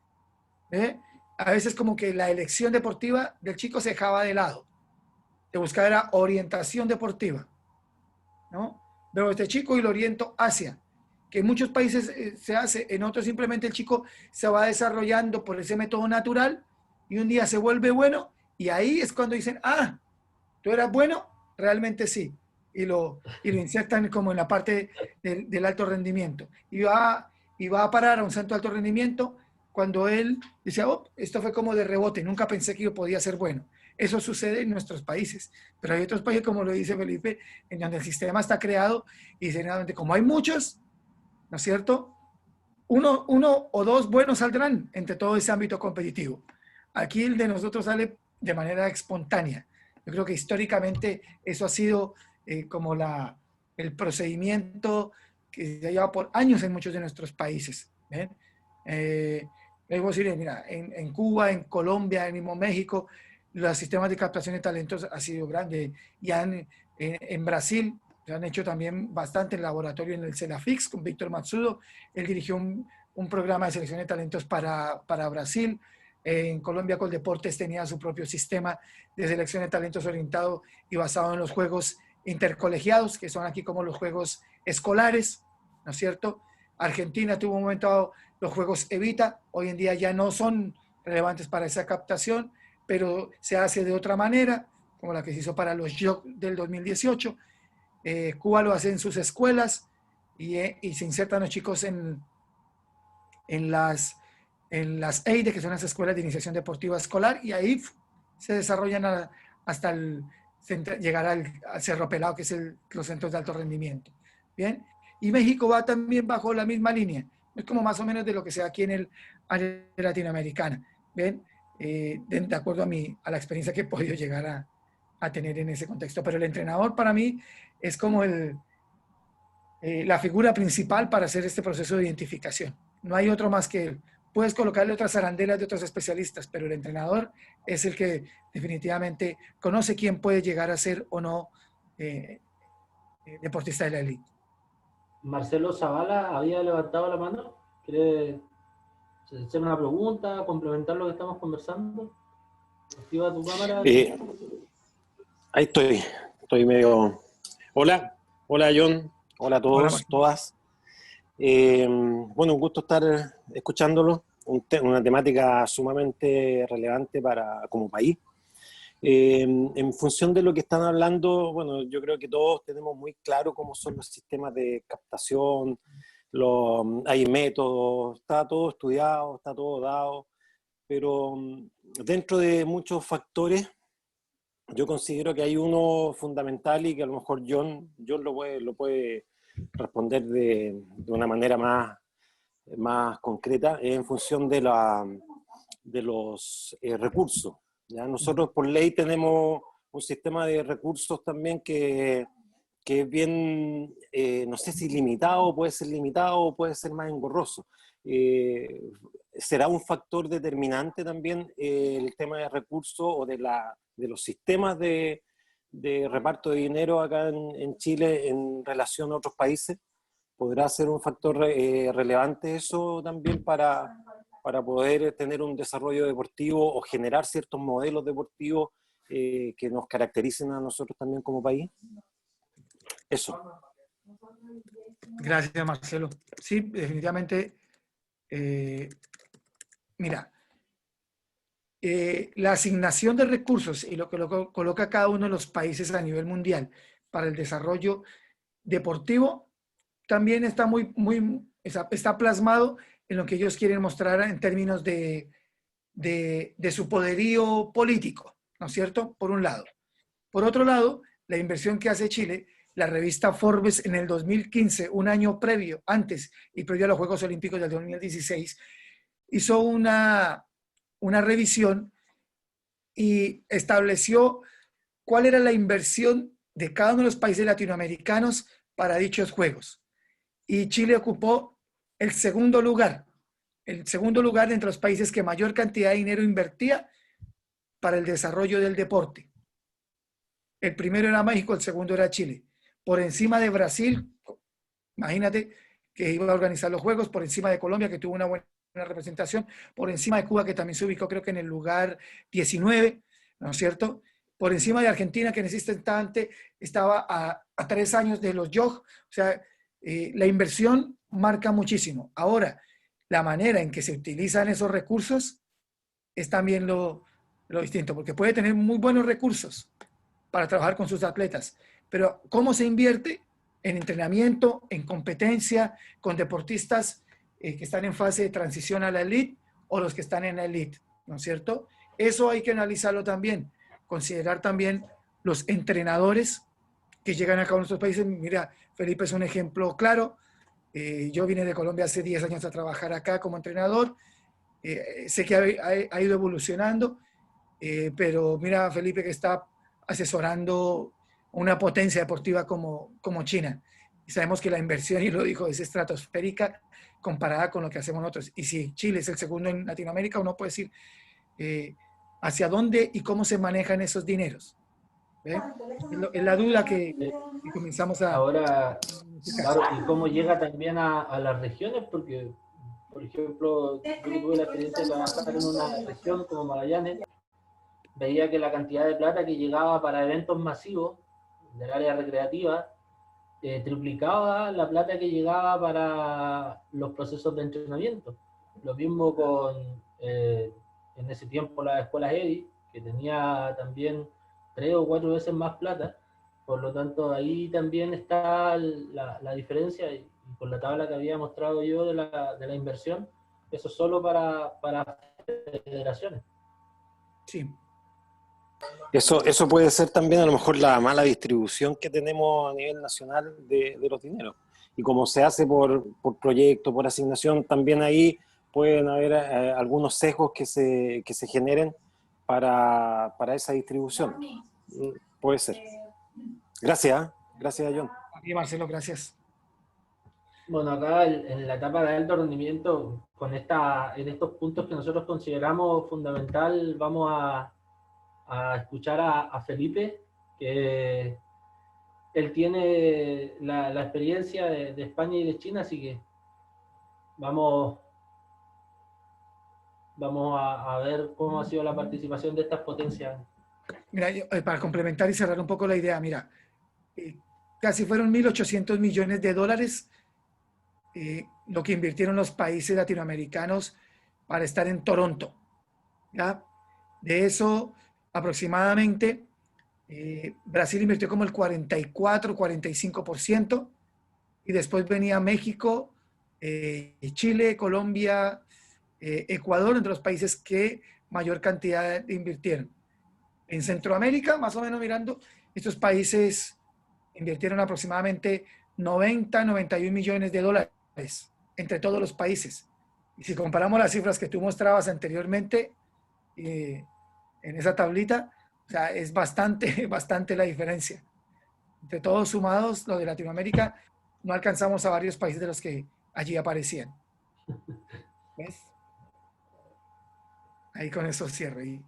¿Ve? A veces como que la elección deportiva del chico se dejaba de lado. Se buscaba era orientación deportiva, ¿no? Veo este chico y lo oriento hacia, que en muchos países se hace, en otros simplemente el chico se va desarrollando por ese método natural y un día se vuelve bueno y ahí es cuando dicen, ah, tú eras bueno, realmente sí, y lo insertan como en la parte del alto rendimiento. Y va a parar a un centro de alto rendimiento cuando él dice, oh, esto fue como de rebote, nunca pensé que yo podía ser bueno. Eso sucede en nuestros países, pero hay otros países, como lo dice Felipe, en donde el sistema está creado y generalmente como hay muchos, ¿no es cierto? Uno o dos buenos saldrán entre todo ese ámbito competitivo. Aquí el de nosotros sale de manera espontánea. Yo creo que históricamente eso ha sido como el procedimiento que se ha llevado por años en muchos de nuestros países. ¿Ven? Luego decir, mira, en Cuba, en Colombia, en mismo México, los sistemas de captación de talentos ha sido grande. Y en Brasil se han hecho también bastante en el laboratorio en el CELAFIX con Víctor Matsudo. Él dirigió un programa de selección de talentos para Brasil. En Colombia Coldeportes tenía su propio sistema de selección de talentos orientado y basado en los juegos intercolegiados, que son aquí como los juegos escolares, ¿no es cierto? Argentina tuvo un momento dado los juegos Evita, hoy en día ya no son relevantes para esa captación, pero se hace de otra manera, como la que se hizo para los JOC del 2018. Cuba lo hace en sus escuelas y se insertan los chicos en las EIDE, que son las escuelas de iniciación deportiva escolar, y ahí se desarrollan hasta llegar al Cerro Pelado, que es los centros de alto rendimiento. Bien, y México va también bajo la misma línea, es como más o menos de lo que se da aquí en el área latinoamericana. Bien, de acuerdo a la experiencia que he podido llegar a tener en ese contexto. Pero el entrenador para mí es como la figura principal para hacer este proceso de identificación. No hay otro más que él. Puedes colocarle otras arandelas de otros especialistas, pero el entrenador es el que definitivamente conoce quién puede llegar a ser o no deportista de la élite. Marcelo Zavala había levantado la mano. ¿Quiere hacer una pregunta, complementar lo que estamos conversando? Activa tu cámara. Ahí estoy medio... Hola, hola John, hola a todos, Hola, Martín. todas. Bueno, un gusto estar escuchándolo, una temática sumamente relevante como país. En función de lo que están hablando, bueno, yo creo que todos tenemos muy claro cómo son los sistemas de captación, hay métodos, está todo estudiado, está todo dado, pero dentro de muchos factores, yo considero que hay uno fundamental y que a lo mejor John lo puede responder de una manera más concreta, en función de los recursos. ¿Ya? Nosotros por ley tenemos un sistema de recursos también que es bien, no sé si limitado, puede ser limitado o puede ser más engorroso. ¿Será un factor determinante también el tema de recursos o de los sistemas de reparto de dinero acá en Chile en relación a otros países? ¿Podrá ser un factor relevante eso también para poder tener un desarrollo deportivo o generar ciertos modelos deportivos que nos caractericen a nosotros también como país? Eso. Gracias, Marcelo. Sí, definitivamente. Mira, la asignación de recursos y lo que coloca cada uno de los países a nivel mundial para el desarrollo deportivo también está plasmado en lo que ellos quieren mostrar en términos de su poderío político, ¿no es cierto? Por un lado. Por otro lado, la inversión que hace Chile, la revista Forbes en el 2015, un año antes y previo a los Juegos Olímpicos del 2016, hizo una revisión y estableció cuál era la inversión de cada uno de los países latinoamericanos para dichos Juegos. Y Chile ocupó el segundo lugar entre los países que mayor cantidad de dinero invertía para el desarrollo del deporte. El primero era México, el segundo era Chile. Por encima de Brasil, imagínate que iba a organizar los Juegos, por encima de Colombia, que tuvo una buena representación, por encima de Cuba, que también se ubicó creo que en el lugar 19, ¿no es cierto? Por encima de Argentina, que en ese instante estaba a 3 años de los Jogos. O sea, la inversión marca muchísimo. Ahora, la manera en que se utilizan esos recursos es también lo distinto, porque puede tener muy buenos recursos para trabajar con sus atletas, pero ¿cómo se invierte? En entrenamiento, en competencia, con deportistas que están en fase de transición a la elite o los que están en la elite, ¿no es cierto? Eso hay que analizarlo también, considerar también los entrenadores que llegan acá a nuestros países. Mira, Felipe es un ejemplo claro. Yo vine de Colombia hace 10 años a trabajar acá como entrenador. Sé que ha ido evolucionando, pero mira, Felipe, que está asesorando una potencia deportiva como China. Y sabemos que la inversión, y lo dijo, es estratosférica comparada con lo que hacemos nosotros. Y si Chile es el segundo en Latinoamérica, uno puede decir hacia dónde y cómo se manejan esos dineros. Es la duda que comenzamos a... Ahora, claro, y cómo llega también a las regiones, porque, por ejemplo, yo que tuve la experiencia de trabajar en una región como Magallanes, veía que la cantidad de plata que llegaba para eventos masivos del área recreativa triplicaba la plata que llegaba para los procesos de entrenamiento. Lo mismo con, en ese tiempo, las escuelas EDI, que tenía también 3 o 4 veces más plata. Por lo tanto, ahí también está la diferencia, y con la tabla que había mostrado yo de la inversión, eso solo para federaciones. Sí. Eso puede ser también a lo mejor la mala distribución que tenemos a nivel nacional de los dineros. Y como se hace por proyecto, por asignación, también ahí pueden haber algunos sesgos que se generen para esa distribución. Puede ser. Gracias, gracias John. Aquí, Marcelo, gracias. Bueno, acá en la etapa de alto rendimiento, en estos puntos que nosotros consideramos fundamental, vamos a escuchar a Felipe, que él tiene la experiencia de España y de China, así que vamos a ver cómo ha sido la participación de estas potencias Mira, para complementar y cerrar un poco la idea, mira, casi fueron 1.800 millones de dólares lo que invirtieron los países latinoamericanos para estar en Toronto. ¿Ya? De eso, aproximadamente, Brasil invirtió como el 44-45%, y después venía México, Chile, Colombia, Ecuador, entre los países que mayor cantidad invirtieron. En Centroamérica, más o menos mirando, estos países invirtieron aproximadamente 90-91 millones de dólares entre todos los países. Y si comparamos las cifras que tú mostrabas anteriormente en esa tablita, o sea, es bastante, bastante la diferencia. Entre todos sumados, lo de Latinoamérica, no alcanzamos a varios países de los que allí aparecían. ¿Ves? Ahí con eso cierro. Y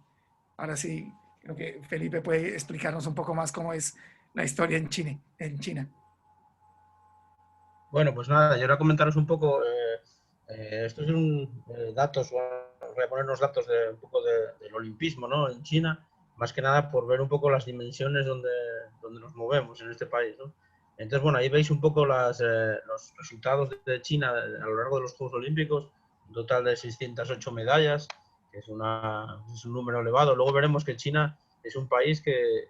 ahora sí, creo que Felipe puede explicarnos un poco más cómo es la historia en China. Bueno, pues nada, yo voy a comentaros un poco, estos son datos, voy a poner unos datos de un poco del olimpismo, ¿no? En China, más que nada por ver un poco las dimensiones donde nos movemos en este país, ¿no? Entonces, bueno, ahí veis un poco los resultados de China a lo largo de los Juegos Olímpicos, un total de 608 medallas, que es un número elevado. Luego veremos que China es un país que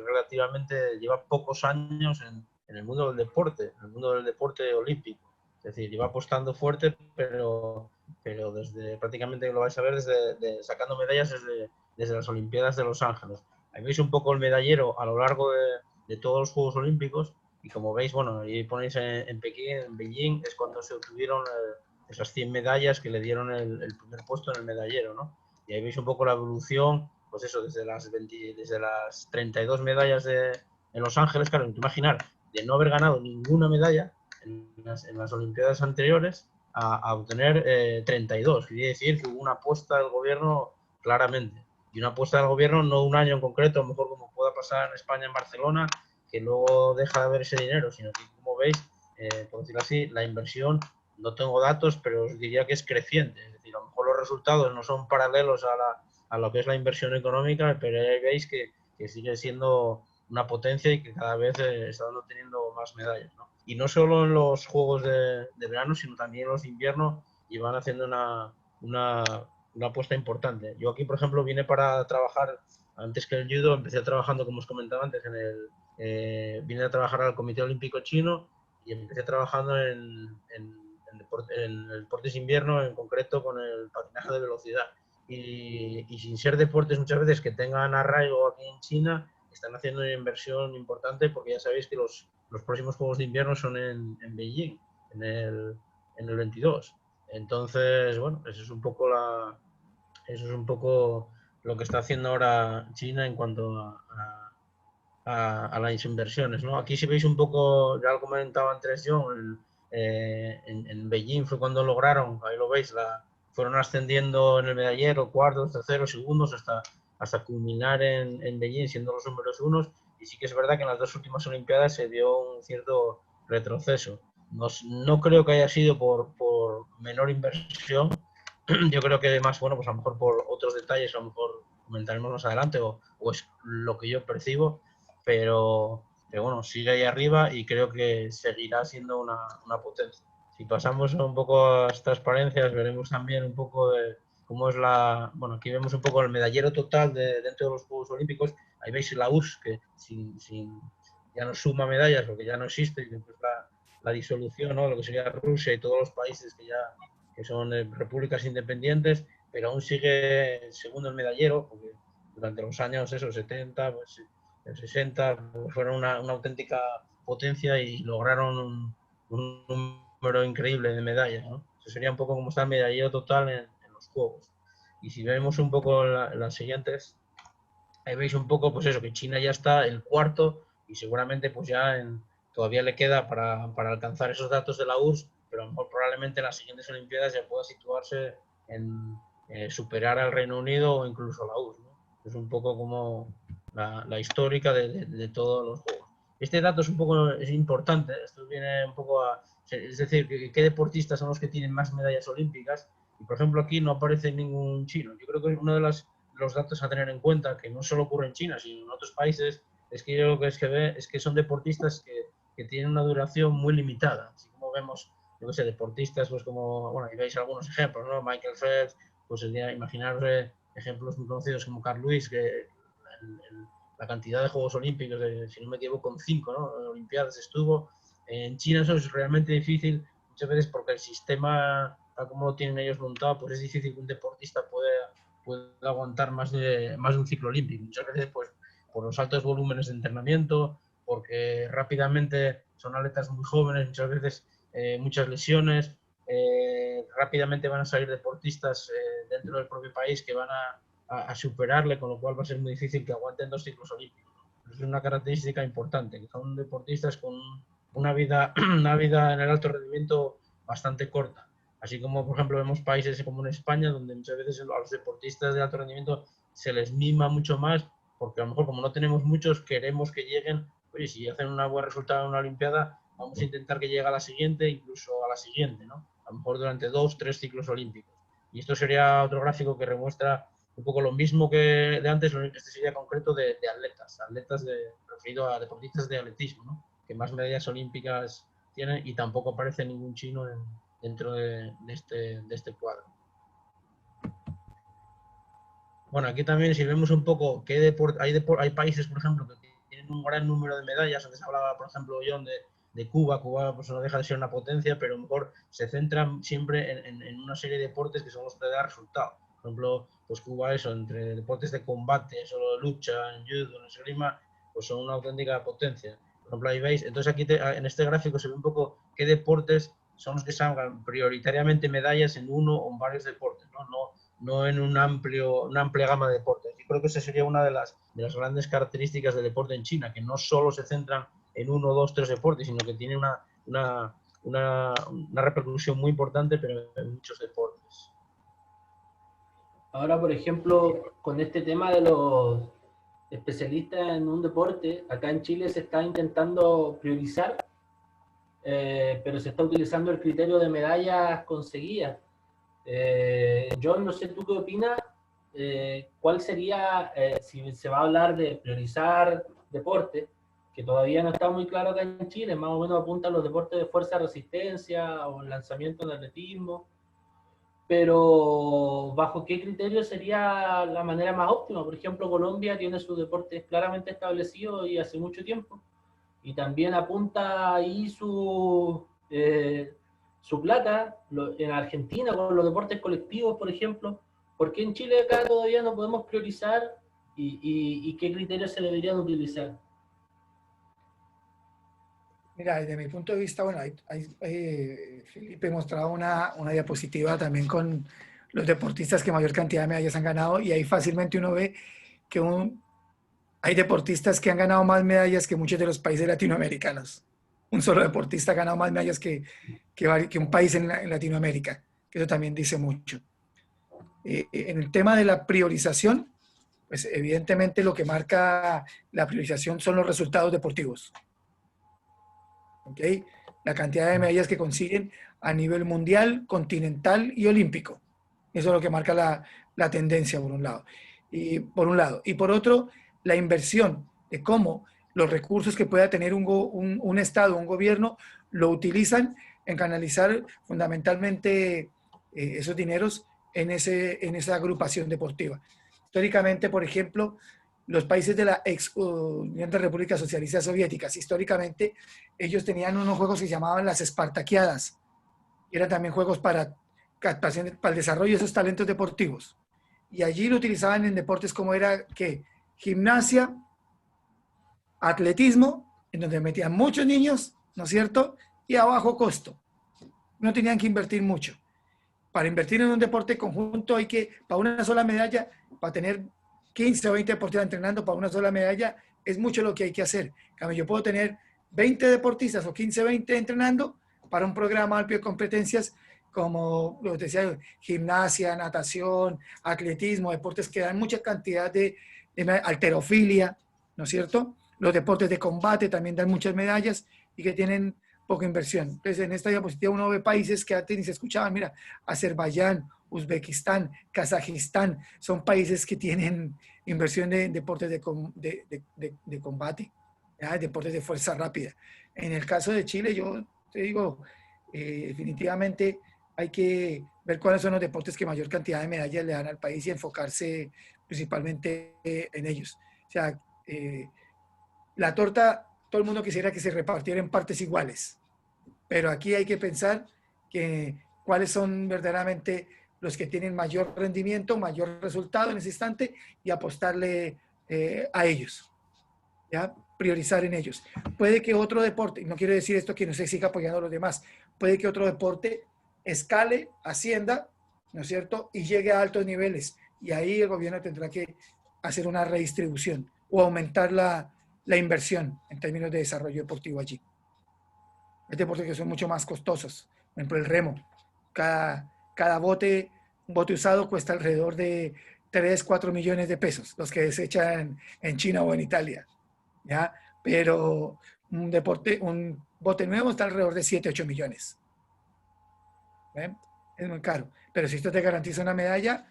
relativamente lleva pocos años en el mundo del deporte, en el mundo del deporte olímpico. Es decir, lleva apostando fuerte, pero desde prácticamente lo vais a ver sacando medallas desde las Olimpiadas de Los Ángeles. Ahí veis un poco el medallero a lo largo de todos los Juegos Olímpicos, y como veis, bueno, ahí ponéis en Pekín, en Beijing, es cuando se obtuvieron esas 100 medallas que le dieron el primer puesto en el medallero, ¿no? Y ahí veis un poco la evolución, pues eso, desde las 32 medallas en Los Ángeles, claro, imaginar, de no haber ganado ninguna medalla en las Olimpiadas anteriores a obtener 32. Quiere decir que hubo una apuesta del gobierno claramente. Y una apuesta del gobierno no un año en concreto, a lo mejor como pueda pasar en España, en Barcelona, que luego deja de haber ese dinero, sino que, como veis, por decirlo así, la inversión, no tengo datos, pero os diría que es creciente. Es decir, a lo mejor los resultados no son paralelos a lo que es la inversión económica, pero ahí veis que sigue siendo una potencia y que cada vez está teniendo más medallas, ¿no? Y no solo en los Juegos de verano, sino también en los de invierno, y van haciendo una apuesta importante. Yo aquí, por ejemplo, vine para trabajar, antes que el judo, empecé trabajando, como os comentaba antes, vine a trabajar al Comité Olímpico Chino, y empecé trabajando en deportes invierno, en concreto con el patinaje de velocidad. Y sin ser deportes muchas veces que tengan arraigo aquí en China, están haciendo una inversión importante, porque ya sabéis que los próximos Juegos de Invierno son en Beijing, en el 22. Entonces, bueno, eso es un poco lo que está haciendo ahora China en cuanto a las inversiones, ¿no? Aquí si veis un poco, ya lo comentaba antes yo, en Beijing fue cuando lograron, ahí lo veis, fueron ascendiendo en el medallero, cuartos, terceros, segundos, hasta culminar en Beijing siendo los números unos. Y sí que es verdad que en las dos últimas Olimpiadas se dio un cierto retroceso. No creo que haya sido por menor inversión. Yo creo que más, bueno, pues a lo mejor por otros detalles, a lo mejor comentaremos más adelante, o es lo que yo percibo, pero bueno, sigue ahí arriba y creo que seguirá siendo una potencia. Si pasamos un poco a las transparencias, veremos también un poco de cómo es bueno, aquí vemos un poco el medallero total dentro de los Juegos Olímpicos. Ahí veis la URSS, que ya no suma medallas, porque ya no existe, y después la disolución, ¿no? Lo que sería Rusia y todos los países que son repúblicas independientes, pero aún sigue segundo el medallero, porque durante los años 70, pues, 60, pues fueron una auténtica potencia y lograron un número increíble de medallas, ¿no? Eso sería un poco como está el medallero total en los Juegos. Y si vemos un poco las siguientes, ahí veis un poco, pues eso, que China ya está el cuarto, y seguramente pues ya todavía le queda para alcanzar esos datos de la URSS, pero a lo mejor probablemente en las siguientes Olimpiadas ya pueda situarse en superar al Reino Unido o incluso la URSS, ¿no? Es un poco como la histórica de todos los Juegos. Este dato es un poco importante, esto viene un poco es decir, qué deportistas son los que tienen más medallas olímpicas, y por ejemplo aquí no aparece ningún chino. Yo creo que uno de los los datos a tener en cuenta, que no solo ocurre en China, sino en otros países, es que yo lo que es que son deportistas que tienen una duración muy limitada. Así como vemos, yo qué sé, deportistas, pues como, bueno, ahí veis algunos ejemplos, ¿no? Michael Phelps, pues imaginar ejemplos muy conocidos como Carl Lewis, que la cantidad de Juegos Olímpicos, si no me equivoco, con 5, ¿no? Olimpiadas estuvo. En China eso es realmente difícil, muchas veces porque el sistema, tal como lo tienen ellos montado, pues es difícil que un deportista pueda aguantar más de un ciclo olímpico. Muchas veces, pues, por los altos volúmenes de entrenamiento, porque rápidamente son atletas muy jóvenes, muchas veces muchas lesiones, rápidamente van a salir deportistas dentro del propio país que van a superarle, con lo cual va a ser muy difícil que aguanten 2 ciclos olímpicos. Es una característica importante, que son deportistas con una vida en el alto rendimiento bastante corta. Así como, por ejemplo, vemos países como en España, donde muchas veces a los deportistas de alto rendimiento se les mima mucho más, porque a lo mejor como no tenemos muchos, queremos que lleguen. Oye, si hacen un buen resultado en una Olimpiada, vamos a intentar que llegue a la siguiente, incluso a la siguiente, ¿no? A lo mejor durante 2 o 3 ciclos olímpicos. Y esto sería otro gráfico que demuestra un poco lo mismo que de antes. Este sería concreto de atletas referido a deportistas de atletismo, ¿no? Que más medallas olímpicas tienen, y tampoco aparece ningún chino dentro de este cuadro. Bueno, aquí también, si vemos un poco qué deporte, hay países, por ejemplo, que tienen un gran número de medallas. Antes hablaba, por ejemplo, John, de Cuba. Cuba pues no deja de ser una potencia, pero a lo mejor se centran siempre en una serie de deportes que son los que dan resultado. Por ejemplo, pues Cuba, eso, entre deportes de combate, solo lucha, en judo, en esgrima, pues son una auténtica potencia. Por ejemplo, ahí veis, entonces aquí en este gráfico se ve un poco qué deportes son los que salgan prioritariamente medallas en uno o en varios deportes, no en una amplia gama de deportes. Yo creo que esa sería una de las grandes características del deporte en China, que no solo se centran en 1, 2, 3 deportes, sino que tiene una repercusión muy importante, pero en muchos deportes. Ahora, por ejemplo, con este tema de los especialistas en un deporte, acá en Chile se está intentando priorizar, pero se está utilizando el criterio de medallas conseguidas. John, no sé tú qué opinas, cuál sería, si se va a hablar de priorizar deporte, que todavía no está muy claro acá en Chile, más o menos apunta a los deportes de fuerza resistencia o lanzamiento en atletismo, pero ¿bajo qué criterio sería la manera más óptima? Por ejemplo, Colombia tiene sus deportes claramente establecidos y hace mucho tiempo, y también apunta ahí su plata en Argentina con los deportes colectivos, por ejemplo. ¿Por qué en Chile acá todavía no podemos priorizar y qué criterios se deberían utilizar? Mira, desde mi punto de vista, bueno, Felipe mostraba una diapositiva también con los deportistas que mayor cantidad de medallas han ganado, y ahí fácilmente uno ve que hay deportistas que han ganado más medallas que muchos de los países latinoamericanos. Un solo deportista ha ganado más medallas que un país en Latinoamérica, que eso también dice mucho. En el tema de la priorización, pues evidentemente lo que marca la priorización son los resultados deportivos. ¿Okay? La cantidad de medallas que consiguen a nivel mundial, continental y olímpico. Eso es lo que marca la tendencia, por un lado. Y por otro, la inversión de cómo los recursos que pueda tener un Estado, un gobierno, lo utilizan en canalizar fundamentalmente esos dineros en esa agrupación deportiva. Históricamente, por ejemplo, los países de la ex Unión de Repúblicas Socialistas Soviéticas, históricamente, ellos tenían unos juegos que se llamaban las Espartaquiadas. Eran también juegos para el desarrollo de esos talentos deportivos. Y allí lo utilizaban en deportes como era que gimnasia, atletismo, en donde metían muchos niños, ¿no es cierto? Y a bajo costo. No tenían que invertir mucho. Para invertir en un deporte conjunto hay que, para una sola medalla, para tener 15 o 20 deportistas entrenando para una sola medalla, es mucho lo que hay que hacer. Yo puedo tener 20 deportistas o 15, 20 entrenando para un programa amplio de competencias como, lo decía, gimnasia, natación, atletismo, deportes que dan mucha cantidad de halterofilia, ¿no es cierto? Los deportes de combate también dan muchas medallas y que tienen poca inversión. Entonces, en esta diapositiva uno ve países que antes ni se escuchaban, mira, Azerbaiyán, Uzbekistán, Kazajistán, son países que tienen inversión en deportes de combate, ¿ya? Deportes de fuerza rápida. En el caso de Chile, yo te digo, definitivamente hay que ver cuáles son los deportes que mayor cantidad de medallas le dan al país y enfocarse principalmente en ellos. O sea, la torta, todo el mundo quisiera que se repartiera en partes iguales, pero aquí hay que pensar que cuáles son verdaderamente los que tienen mayor rendimiento, mayor resultado en ese instante y apostarle a ellos, ¿ya? Priorizar en ellos. Puede que otro deporte, no quiero decir esto que no se siga apoyando a los demás, puede que otro deporte escale, ascienda, ¿no es cierto? Y llegue a altos niveles. Y ahí el gobierno tendrá que hacer una redistribución o aumentar la inversión en términos de desarrollo deportivo allí. Hay deportes que son mucho más costosos. Por ejemplo, el remo. Cada bote, un bote usado cuesta alrededor de 3, 4 millones de pesos, los que desechan en China o en Italia, ¿ya? Pero un bote nuevo está alrededor de 7, 8 millones. ¿Ven? Es muy caro. Pero si esto te garantiza una medalla,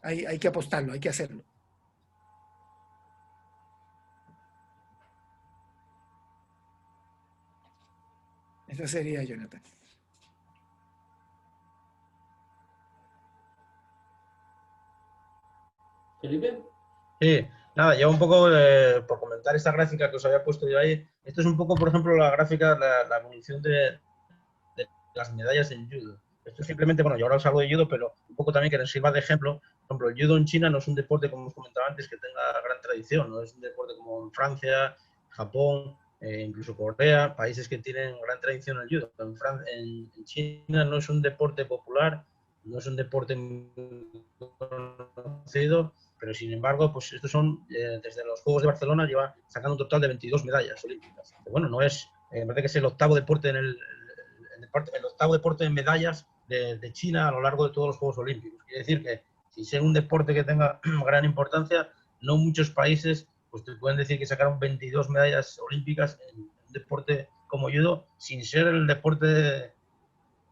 hay que apostarlo, hay que hacerlo. Eso sería, Jonathan. Felipe. Sí, nada, yo un poco por comentar esta gráfica que os había puesto yo ahí. Esto es un poco, por ejemplo, la gráfica, la evolución de las medallas en judo. Esto simplemente, bueno, yo ahora os hablo de judo, pero un poco también que nos sirva de ejemplo. Por ejemplo, el judo en China no es un deporte, como os comentaba antes, que tenga gran tradición, no es un deporte como en Francia, Japón, incluso Corea, países que tienen gran tradición en el judo. En China no es un deporte popular, no es un deporte conocido, pero sin embargo, pues estos son, desde los Juegos de Barcelona, lleva sacando un total de 22 medallas olímpicas. Pero bueno, no es, me parece que es el octavo deporte el octavo deporte en medallas de China a lo largo de todos los Juegos Olímpicos. Quiere decir que, sin ser un deporte que tenga gran importancia, no muchos países pues te pueden decir que sacaron 22 medallas olímpicas en un deporte como judo, sin ser el deporte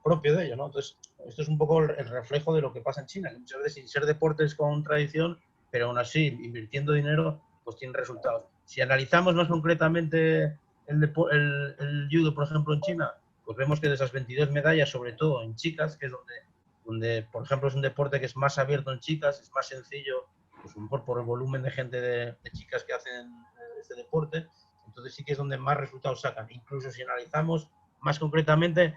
propio de ello, ¿no? Entonces, esto es un poco el reflejo de lo que pasa en China, que muchas veces sin ser deportes con tradición, pero aún así, invirtiendo dinero, pues tienen resultados. Si analizamos más concretamente el judo, por ejemplo, en China, pues vemos que de esas 22 medallas, sobre todo en chicas, que es donde por ejemplo, es un deporte que es más abierto en chicas, es más sencillo, pues por el volumen de gente de chicas que hacen este deporte, entonces sí que es donde más resultados sacan. Incluso si analizamos más concretamente,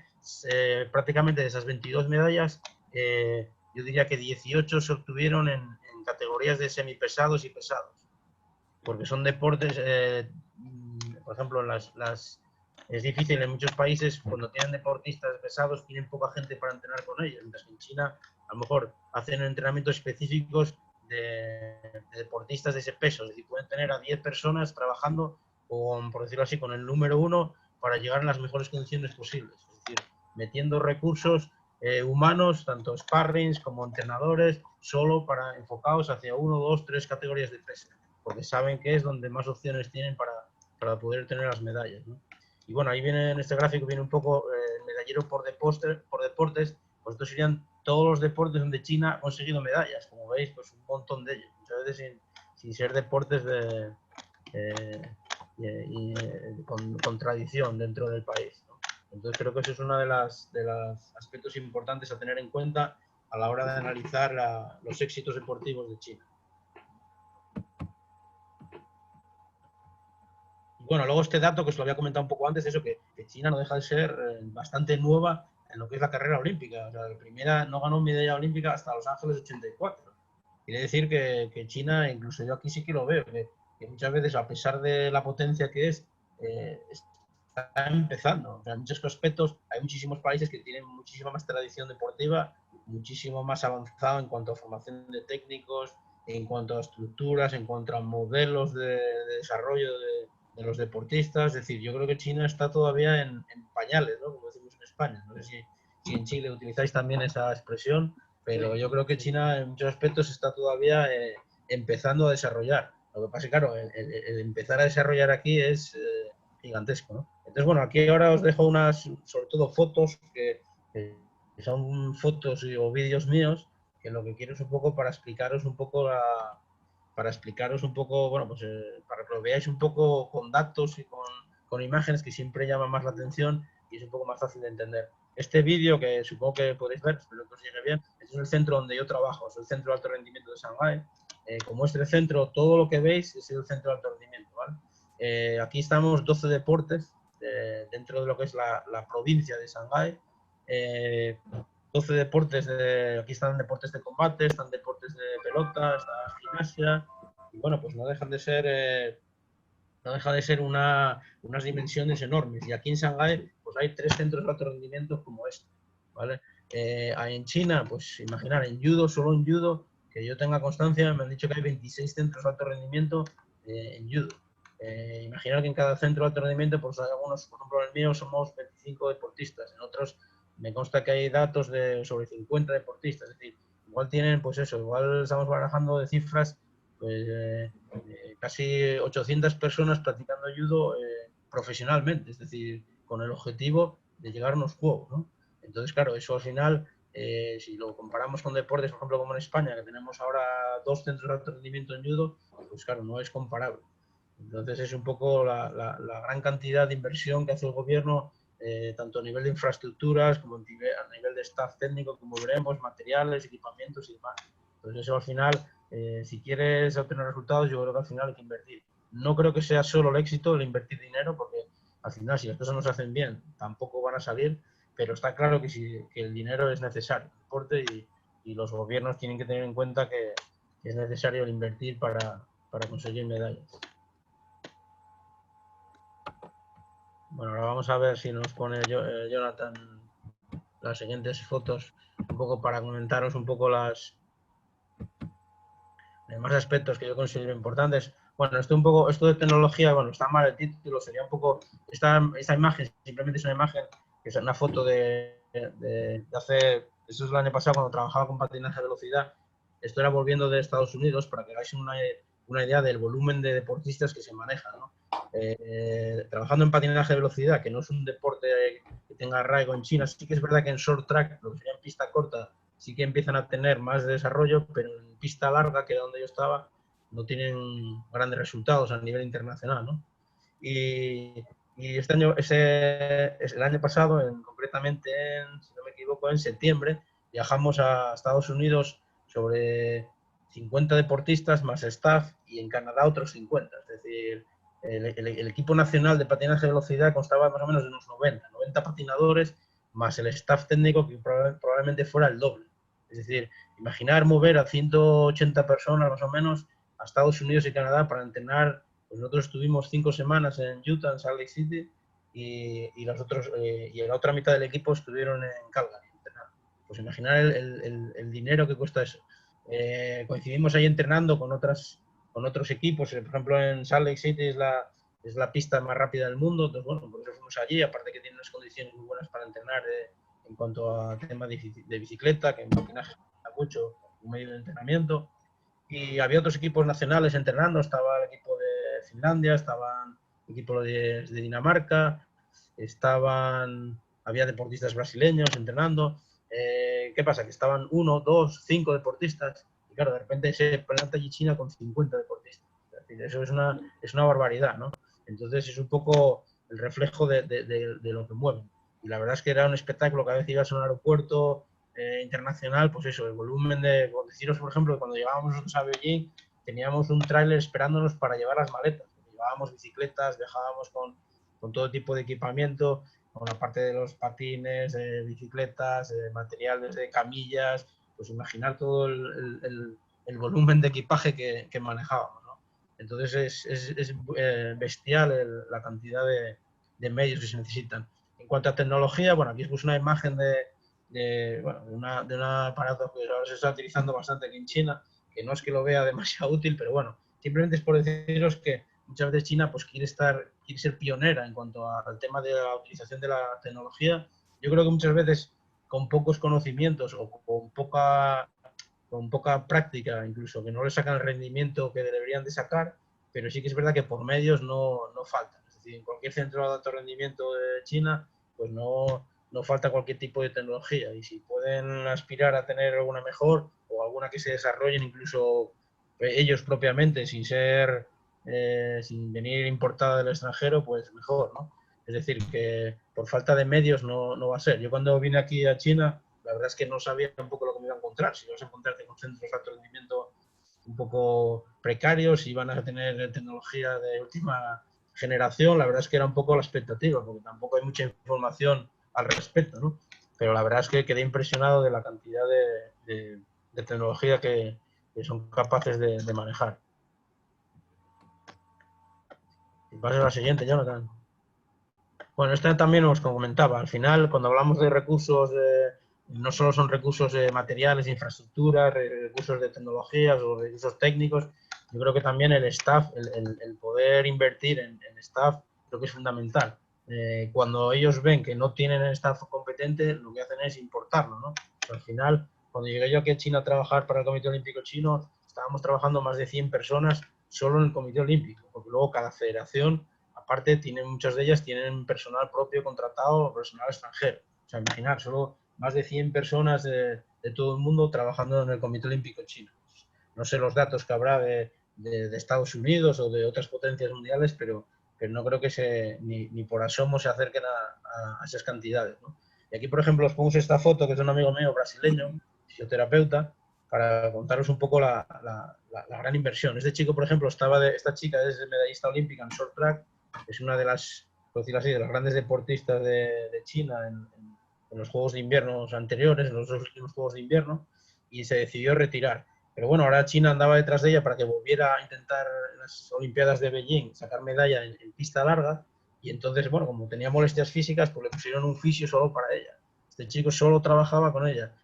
prácticamente de esas 22 medallas, yo diría que 18 se obtuvieron en categorías de semipesados y pesados, porque son deportes, por ejemplo, es difícil en muchos países, cuando tienen deportistas pesados, tienen poca gente para entrenar con ellos, mientras que en China a lo mejor hacen entrenamientos específicos de deportistas de ese peso, es decir, pueden tener a 10 personas trabajando con, por decirlo así, con el número 1 para llegar en las mejores condiciones posibles, es decir, metiendo recursos humanos, tanto sparrings como entrenadores, solo para enfocados hacia 1, 2, 3 categorías de peso, porque saben que es donde más opciones tienen para poder tener las medallas, ¿no? Y bueno, ahí viene en este gráfico viene un poco el medallero por deportes, pues estos serían todos los deportes donde China ha conseguido medallas, como veis, pues un montón de ellos, muchas veces sin ser deportes con tradición dentro del país, ¿no? Entonces creo que eso es uno de los aspectos importantes a tener en cuenta a la hora de analizar los éxitos deportivos de China. Bueno, luego este dato que os lo había comentado un poco antes, eso que China no deja de ser bastante nueva en lo que es la carrera olímpica. O sea, la primera no ganó medalla olímpica hasta Los Ángeles 84. Quiere decir que China, incluso yo aquí sí que lo veo, que muchas veces, a pesar de la potencia que es, está empezando. O sea, en muchos aspectos hay muchísimos países que tienen muchísima más tradición deportiva, muchísimo más avanzado en cuanto a formación de técnicos, en cuanto a estructuras, en cuanto a modelos de desarrollo de los deportistas. Es decir, yo creo que China está todavía en pañales, ¿no? Como decimos en España. No sé si en Chile utilizáis también esa expresión, pero yo creo que China en muchos aspectos está todavía empezando a desarrollar. Lo que pasa es que, claro, el empezar a desarrollar aquí es gigantesco, ¿no? Entonces, bueno, aquí ahora os dejo unas, sobre todo fotos, que son fotos o vídeos míos, que lo que quiero es un poco para explicaros un poco bueno, pues para que lo veáis un poco con datos y con imágenes que siempre llaman más la atención y es un poco más fácil de entender. Este vídeo, que supongo que podéis ver, espero que os llegue bien, este es el centro donde yo trabajo, es el centro de alto rendimiento de Shanghái. Como este centro, todo lo que veis es el centro de alto rendimiento, ¿vale? Aquí estamos 12 deportes dentro de lo que es la provincia de Shanghái. 12 deportes, aquí están deportes de combate, están deportes de pelota, está gimnasia, y bueno, pues no deja de ser unas dimensiones enormes. Y aquí en Shanghái pues hay 3 centros de alto rendimiento como este, ¿vale? En China, pues imaginar, en judo, solo en judo, que yo tenga constancia, me han dicho que hay 26 centros de alto rendimiento en judo. Imaginar que en cada centro de alto rendimiento, pues hay algunos, por ejemplo en el mío somos 25 deportistas, en otros me consta que hay datos sobre 50 deportistas, es decir, igual tienen, pues eso, igual estamos barajando de cifras, pues casi 800 personas practicando judo profesionalmente, es decir, con el objetivo de llegar a unos juegos, ¿no? Entonces, claro, eso al final, si lo comparamos con deportes, por ejemplo, como en España, que tenemos ahora 2 centros de alto rendimiento en judo, pues claro, no es comparable. Entonces es un poco la gran cantidad de inversión que hace el gobierno, tanto a nivel de infraestructuras como a nivel de staff técnico, como veremos, materiales, equipamientos y demás. Entonces eso al final, si quieres obtener resultados, yo creo que al final hay que invertir. No creo que sea solo el éxito el invertir dinero, porque al final si las cosas no se hacen bien, tampoco van a salir, pero está claro que el dinero es necesario, el deporte, y los gobiernos tienen que tener en cuenta que es necesario el invertir para conseguir medallas. Bueno, ahora vamos a ver si nos pone Jonathan las siguientes fotos, un poco para comentaros un poco los demás aspectos que yo considero importantes. Bueno, esto de tecnología, bueno, está mal el título, sería un poco, esta imagen simplemente es una imagen, que es una foto de hace, eso es el año pasado cuando trabajaba con patinaje de velocidad. Esto era volviendo de Estados Unidos, para que hagáis una idea del volumen de deportistas que se manejan, ¿no? Trabajando en patinaje de velocidad, que no es un deporte que tenga arraigo en China, sí que es verdad que en short track, lo que sería en pista corta, sí que empiezan a tener más desarrollo, pero en pista larga, que era donde yo estaba, no tienen grandes resultados a nivel internacional, ¿no? Y este año, el año pasado, concretamente, si no me equivoco, en septiembre, viajamos a Estados Unidos sobre 50 deportistas más staff, y en Canadá otros 50. Es decir, el equipo nacional de patinaje de velocidad constaba más o menos de unos 90 patinadores, más el staff técnico, que probablemente fuera el doble. Es decir, imaginar mover a 180 personas más o menos a Estados Unidos y Canadá para entrenar. Pues nosotros estuvimos 5 semanas en Utah, en Salt Lake City, y la otra mitad del equipo estuvieron en Calgary. Pues imaginar el dinero que cuesta eso. Coincidimos ahí entrenando con otros equipos. Por ejemplo, en Salt Lake City es la pista más rápida del mundo. Entonces, bueno, por eso fuimos allí, aparte que tiene unas condiciones muy buenas para entrenar en cuanto a tema de bicicleta, que en patinaje mucho, un medio de entrenamiento. Y había otros equipos nacionales entrenando, estaba el equipo de Finlandia, estaban el equipo de Dinamarca, había deportistas brasileños entrenando. ¿Qué pasa? Que estaban 1, 2, 5 deportistas, y claro, de repente se planta allí China con 50 deportistas. Es decir, eso es una barbaridad, ¿no? Entonces es un poco el reflejo de lo que mueven. Y la verdad es que era un espectáculo. Cada vez ibas a un aeropuerto internacional, pues eso, el volumen deciros, por ejemplo, cuando llegábamos nosotros a Beijing, teníamos un tráiler esperándonos para llevar las maletas. Llevábamos bicicletas, viajábamos con todo tipo de equipamiento, con la parte de los patines, bicicletas, materiales de camillas, pues imaginar todo el volumen de equipaje que manejábamos, ¿no? Entonces es bestial la cantidad de medios que se necesitan. En cuanto a tecnología, bueno, aquí os puse una imagen de un aparato que ahora se está utilizando bastante aquí en China, que no es que lo vea demasiado útil, pero bueno, simplemente es por deciros que muchas veces China pues quiere ser pionera en cuanto al tema de la utilización de la tecnología. Yo creo que muchas veces con pocos conocimientos o con poca práctica, incluso, que no le sacan el rendimiento que deberían de sacar, pero sí que es verdad que por medios no faltan. Es decir, en cualquier centro de alto rendimiento de China, pues no falta cualquier tipo de tecnología, y si pueden aspirar a tener alguna mejor o alguna que se desarrollen incluso ellos propiamente sin ser, sin venir importada del extranjero, pues mejor, ¿no? Es decir, que por falta de medios no va a ser. Yo cuando vine aquí a China, la verdad es que no sabía un poco lo que me iba a encontrar. Si ibas a encontrarte con centros de alto rendimiento un poco precarios, si iban a tener tecnología de última generación, la verdad es que era un poco la expectativa, porque tampoco hay mucha información al respecto, ¿no? Pero la verdad es que quedé impresionado de la cantidad de tecnología que son capaces de manejar. Y pasa a la siguiente, Jonathan. Bueno, esta también os comentaba. Al final, cuando hablamos de recursos, no solo son recursos materiales, infraestructuras, recursos de tecnologías o recursos técnicos. Yo creo que también el staff, el poder invertir en staff, creo que es fundamental. Cuando ellos ven que no tienen staff competente, lo que hacen es importarlo, ¿no? Al final, cuando llegué yo aquí a China a trabajar para el Comité Olímpico Chino, estábamos trabajando más de 100 personas solo en el Comité Olímpico, porque luego cada federación, aparte, muchas de ellas tienen personal propio contratado o personal extranjero. O sea, imaginar, solo más de 100 personas de todo el mundo trabajando en el Comité Olímpico Chino. No sé los datos que habrá de Estados Unidos o de otras potencias mundiales, pero no creo que ni por asomo se acerquen a esas cantidades, ¿no? Y aquí, por ejemplo, os pongo esta foto, que es de un amigo mío brasileño, fisioterapeuta, para contaros un poco la gran inversión. Este chico, por ejemplo, esta chica es medallista olímpica en short track, es una de las, por decirlo así, de las grandes deportistas de China en los Juegos de Invierno anteriores, en los dos últimos Juegos de Invierno, y se decidió retirar. Pero bueno, ahora China andaba detrás de ella para que volviera a intentar en las Olimpiadas de Beijing sacar medalla en pista larga, y entonces, bueno, como tenía molestias físicas, pues le pusieron un fisio solo para ella. Este chico solo trabajaba con ella.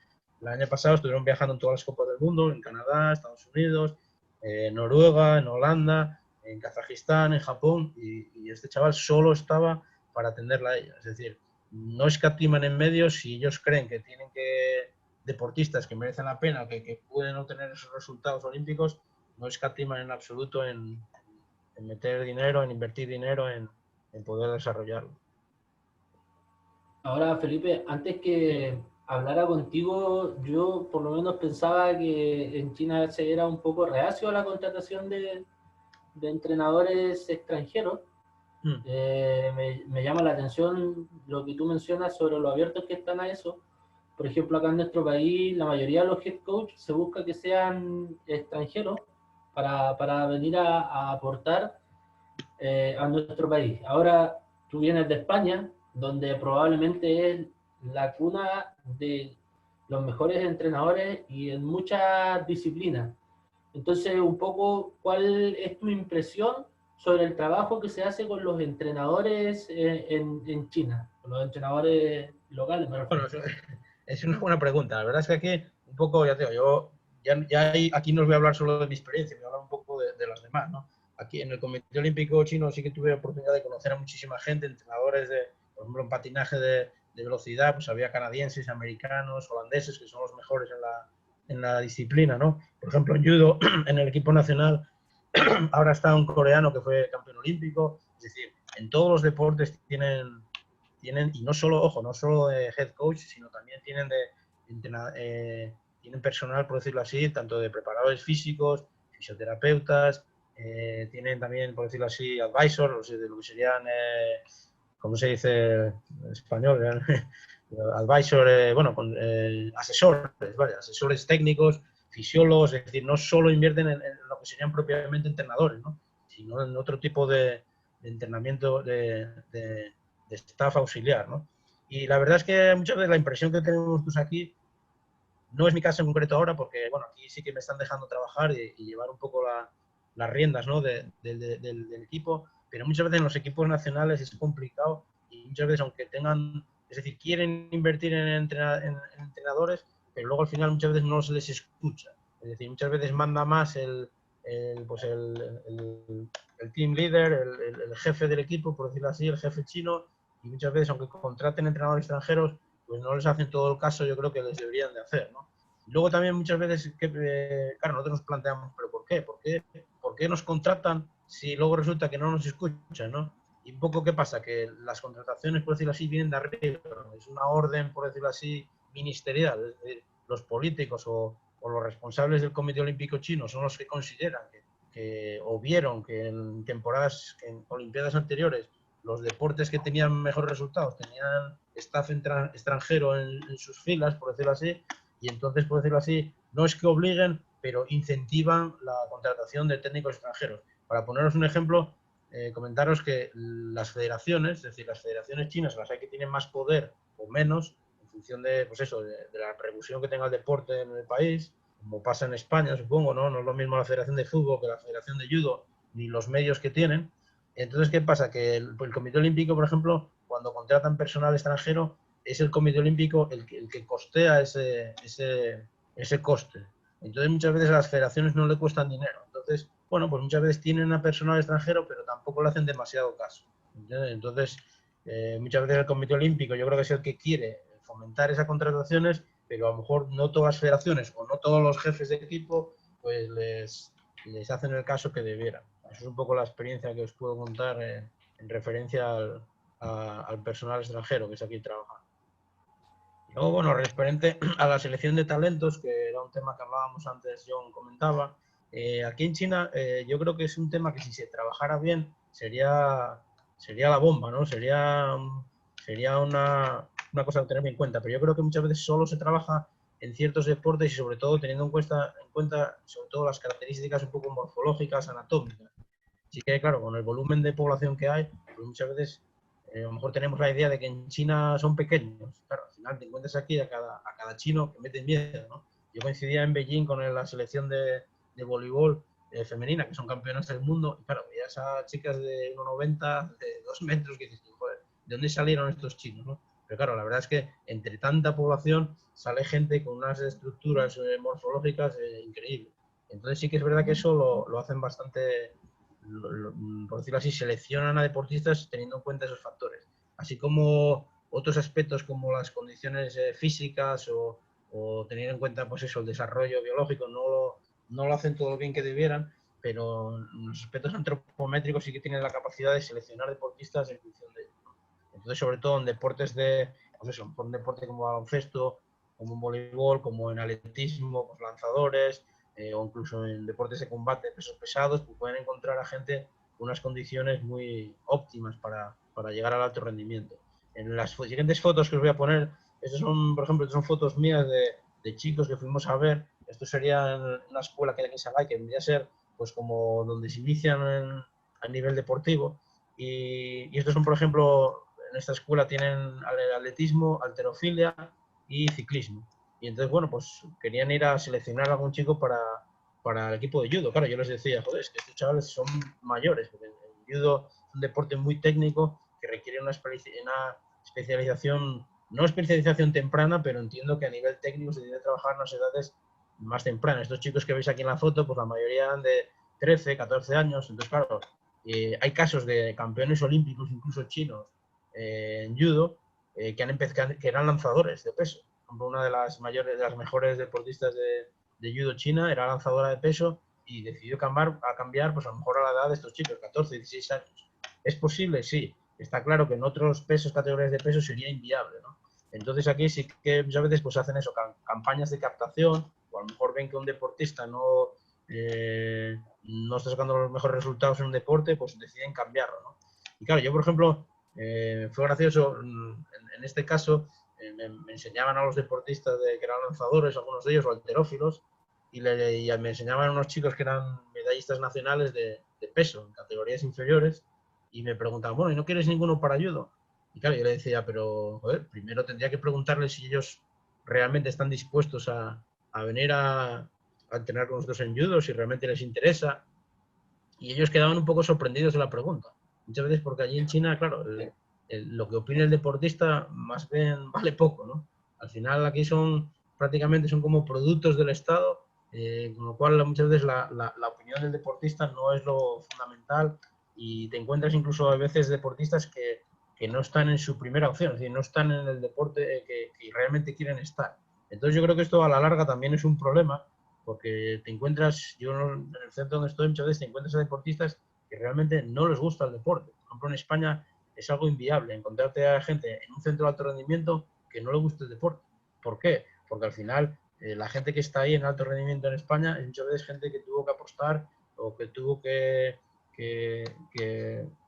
El año pasado estuvieron viajando en todas las Copas del Mundo, en Canadá, Estados Unidos, en Noruega, en Holanda, en Kazajistán, en Japón, y este chaval solo estaba para atenderla a ella. Es decir, no escatiman en medios si ellos creen que tienen deportistas que merecen la pena, que pueden obtener esos resultados olímpicos, no escatiman en absoluto en meter dinero, en invertir dinero, en poder desarrollarlo. Ahora, Felipe, antes que hablara contigo, yo por lo menos pensaba que en China se era un poco reacio a la contratación de entrenadores extranjeros. Me llama la atención lo que tú mencionas sobre lo abiertos que están a eso. Por ejemplo, acá en nuestro país, la mayoría de los head coach se busca que sean extranjeros para venir a aportar a nuestro país. Ahora, tú vienes de España, donde probablemente es la cuna de los mejores entrenadores y en muchas disciplinas. Entonces, un poco, ¿cuál es tu impresión sobre el trabajo que se hace con los entrenadores en China, con los entrenadores locales? Bueno, es una buena pregunta. La verdad es que aquí, un poco, ya te digo, yo aquí no os voy a hablar solo de mi experiencia, voy a hablar un poco de las demás, ¿no? Aquí en el Comité Olímpico Chino sí que tuve la oportunidad de conocer a muchísima gente, entrenadores por ejemplo, en patinaje de velocidad, pues había canadienses, americanos, holandeses, que son los mejores en la disciplina, ¿no? Por ejemplo, en judo, en el equipo nacional, ahora está un coreano que fue campeón olímpico. Es decir, en todos los deportes tienen y no solo, ojo, no solo de head coach, sino también tienen tienen personal, por decirlo así, tanto de preparadores físicos, fisioterapeutas, tienen también, por decirlo así, advisors, de lo que serían, ¿cómo se dice en español? Advisor, bueno, asesores, ¿vale? Asesores técnicos, fisiólogos, es decir, no solo invierten en lo que serían propiamente entrenadores, ¿no? Sino en otro tipo de entrenamiento de staff auxiliar, ¿no? Y la verdad es que muchas veces la impresión que tenemos pues aquí, no es mi caso en concreto ahora, porque bueno, aquí sí que me están dejando trabajar y llevar un poco las riendas, ¿no? del equipo, pero muchas veces en los equipos nacionales es complicado y muchas veces aunque tengan, es decir, quieren invertir en entrenadores, pero luego al final muchas veces no se les escucha. Es decir, muchas veces manda más el team leader, el jefe del equipo, por decirlo así, el jefe chino, y muchas veces, aunque contraten entrenadores extranjeros, pues no les hacen todo el caso, yo creo que les deberían de hacer, ¿no? Y luego también muchas veces, claro, nosotros nos planteamos, ¿pero por qué? ¿Por qué nos contratan si luego resulta que no nos escuchan, ¿no? Y un poco, ¿qué pasa? Que las contrataciones, por decirlo así, vienen de arriba, es una orden, por decirlo así, ministerial, es decir, los políticos o o los responsables del Comité Olímpico Chino son los que consideran o vieron que en temporadas, en Olimpiadas anteriores, los deportes que tenían mejores resultados tenían staff extranjero en sus filas, por decirlo así, y entonces, por decirlo así, no es que obliguen, pero incentivan la contratación de técnicos extranjeros. Para poneros un ejemplo, comentaros que las federaciones, es decir, las federaciones chinas, las hay que tienen más poder o menos, en función de, pues eso, de la repercusión que tenga el deporte en el país, como pasa en España, supongo, ¿no? No es lo mismo la Federación de Fútbol que la Federación de Judo, ni los medios que tienen. Entonces, ¿qué pasa? Que el Comité Olímpico, por ejemplo, cuando contratan personal extranjero, es el Comité Olímpico el que costea ese coste. Entonces, muchas veces a las federaciones no le cuestan dinero. Entonces, bueno, pues muchas veces tienen a personal extranjero, pero tampoco le hacen demasiado caso. Entonces, muchas veces el Comité Olímpico yo creo que es el que quiere fomentar esas contrataciones, pero a lo mejor no todas las federaciones o no todos los jefes de equipo pues les hacen el caso que debieran. Eso es un poco la experiencia que os puedo contar en referencia al personal extranjero que es aquí trabajando. Luego, bueno, referente a la selección de talentos, que era un tema que hablábamos antes, John comentaba, aquí en China yo creo que es un tema que si se trabajara bien sería la bomba, ¿no? Sería una cosa a tener en cuenta, pero yo creo que muchas veces solo se trabaja en ciertos deportes y sobre todo teniendo en cuenta sobre todo las características un poco morfológicas, anatómicas. Así que, claro, con el volumen de población que hay, pues muchas veces a lo mejor tenemos la idea de que en China son pequeños. Claro, al final te encuentras aquí a cada chino que mete miedo, ¿no? Yo coincidía en Beijing con la selección de voleibol femenina, que son campeonas del mundo, y claro, veías a chicas de 1,90, de 2 metros, que dices, joder, ¿de dónde salieron estos chinos, no? Pero claro, la verdad es que entre tanta población sale gente con unas estructuras morfológicas increíbles. Entonces sí que es verdad que eso lo hacen bastante, por decirlo así, seleccionan a deportistas teniendo en cuenta esos factores. Así como otros aspectos como las condiciones físicas o tener en cuenta pues eso, el desarrollo biológico, no lo hacen todo lo bien que debieran, pero los aspectos antropométricos sí que tienen la capacidad de seleccionar deportistas en función de ello. Entonces, sobre todo en deportes pues eso, un deporte como baloncesto, como en voleibol, como en atletismo, pues lanzadores, o incluso en deportes de combate, pesos pesados, pues pueden encontrar a gente con unas condiciones muy óptimas para llegar al alto rendimiento. En las siguientes fotos que os voy a poner, estas son, por ejemplo, son fotos mías de chicos que fuimos a ver. Esto sería en una escuela que hay aquí en Shanghái, que vendría a ser pues como donde se inician a nivel deportivo. Y estos son, por ejemplo, en esta escuela tienen atletismo, halterofilia y ciclismo. Y entonces, bueno, pues querían ir a seleccionar a algún chico para el equipo de judo. Claro, yo les decía, joder, es que estos chavales son mayores, porque el judo es un deporte muy técnico que requiere una especialización, no especialización temprana, pero entiendo que a nivel técnico se debe trabajar en las edades más tempranas. Estos chicos que veis aquí en la foto, pues la mayoría eran de 13, 14 años. Entonces, claro, hay casos de campeones olímpicos, incluso chinos, en judo, que eran lanzadores de peso. Por ejemplo, una de las mejores deportistas de judo china era lanzadora de peso y decidió cambiar pues a lo mejor a la edad de estos chicos, 14, 16 años. ¿Es posible? Sí. Está claro que en otros categorías de peso sería inviable, ¿no? Entonces aquí sí que muchas veces pues hacen eso, campañas de captación, o a lo mejor ven que un deportista no está sacando los mejores resultados en un deporte, pues deciden cambiarlo, ¿no? Y claro, yo por ejemplo, fue gracioso, en este caso me enseñaban a los deportistas que eran lanzadores, algunos de ellos, o halterófilos, y me enseñaban a unos chicos que eran medallistas nacionales de peso, en categorías inferiores, y me preguntaban, bueno, ¿y no quieres ninguno para judo? Y claro, yo le decía, pero joder, primero tendría que preguntarles si ellos realmente están dispuestos a venir a entrenar con nosotros en judo, si realmente les interesa. Y ellos quedaban un poco sorprendidos de la pregunta. Muchas veces porque allí en China, claro, lo que opine el deportista más bien vale poco, ¿no? Al final aquí prácticamente son como productos del Estado, con lo cual muchas veces la opinión del deportista no es lo fundamental y te encuentras incluso a veces deportistas que no están en su primera opción, es decir, no están en el deporte que realmente quieren estar. Entonces yo creo que esto a la larga también es un problema, porque te encuentras, yo en el centro donde estoy muchas veces te encuentras a deportistas que realmente no les gusta el deporte. Por ejemplo, en España es algo inviable encontrarte a gente en un centro de alto rendimiento que no le gusta el deporte. ¿Por qué? Porque al final la gente que está ahí en alto rendimiento en España es muchas veces gente que tuvo que apostar o que tuvo que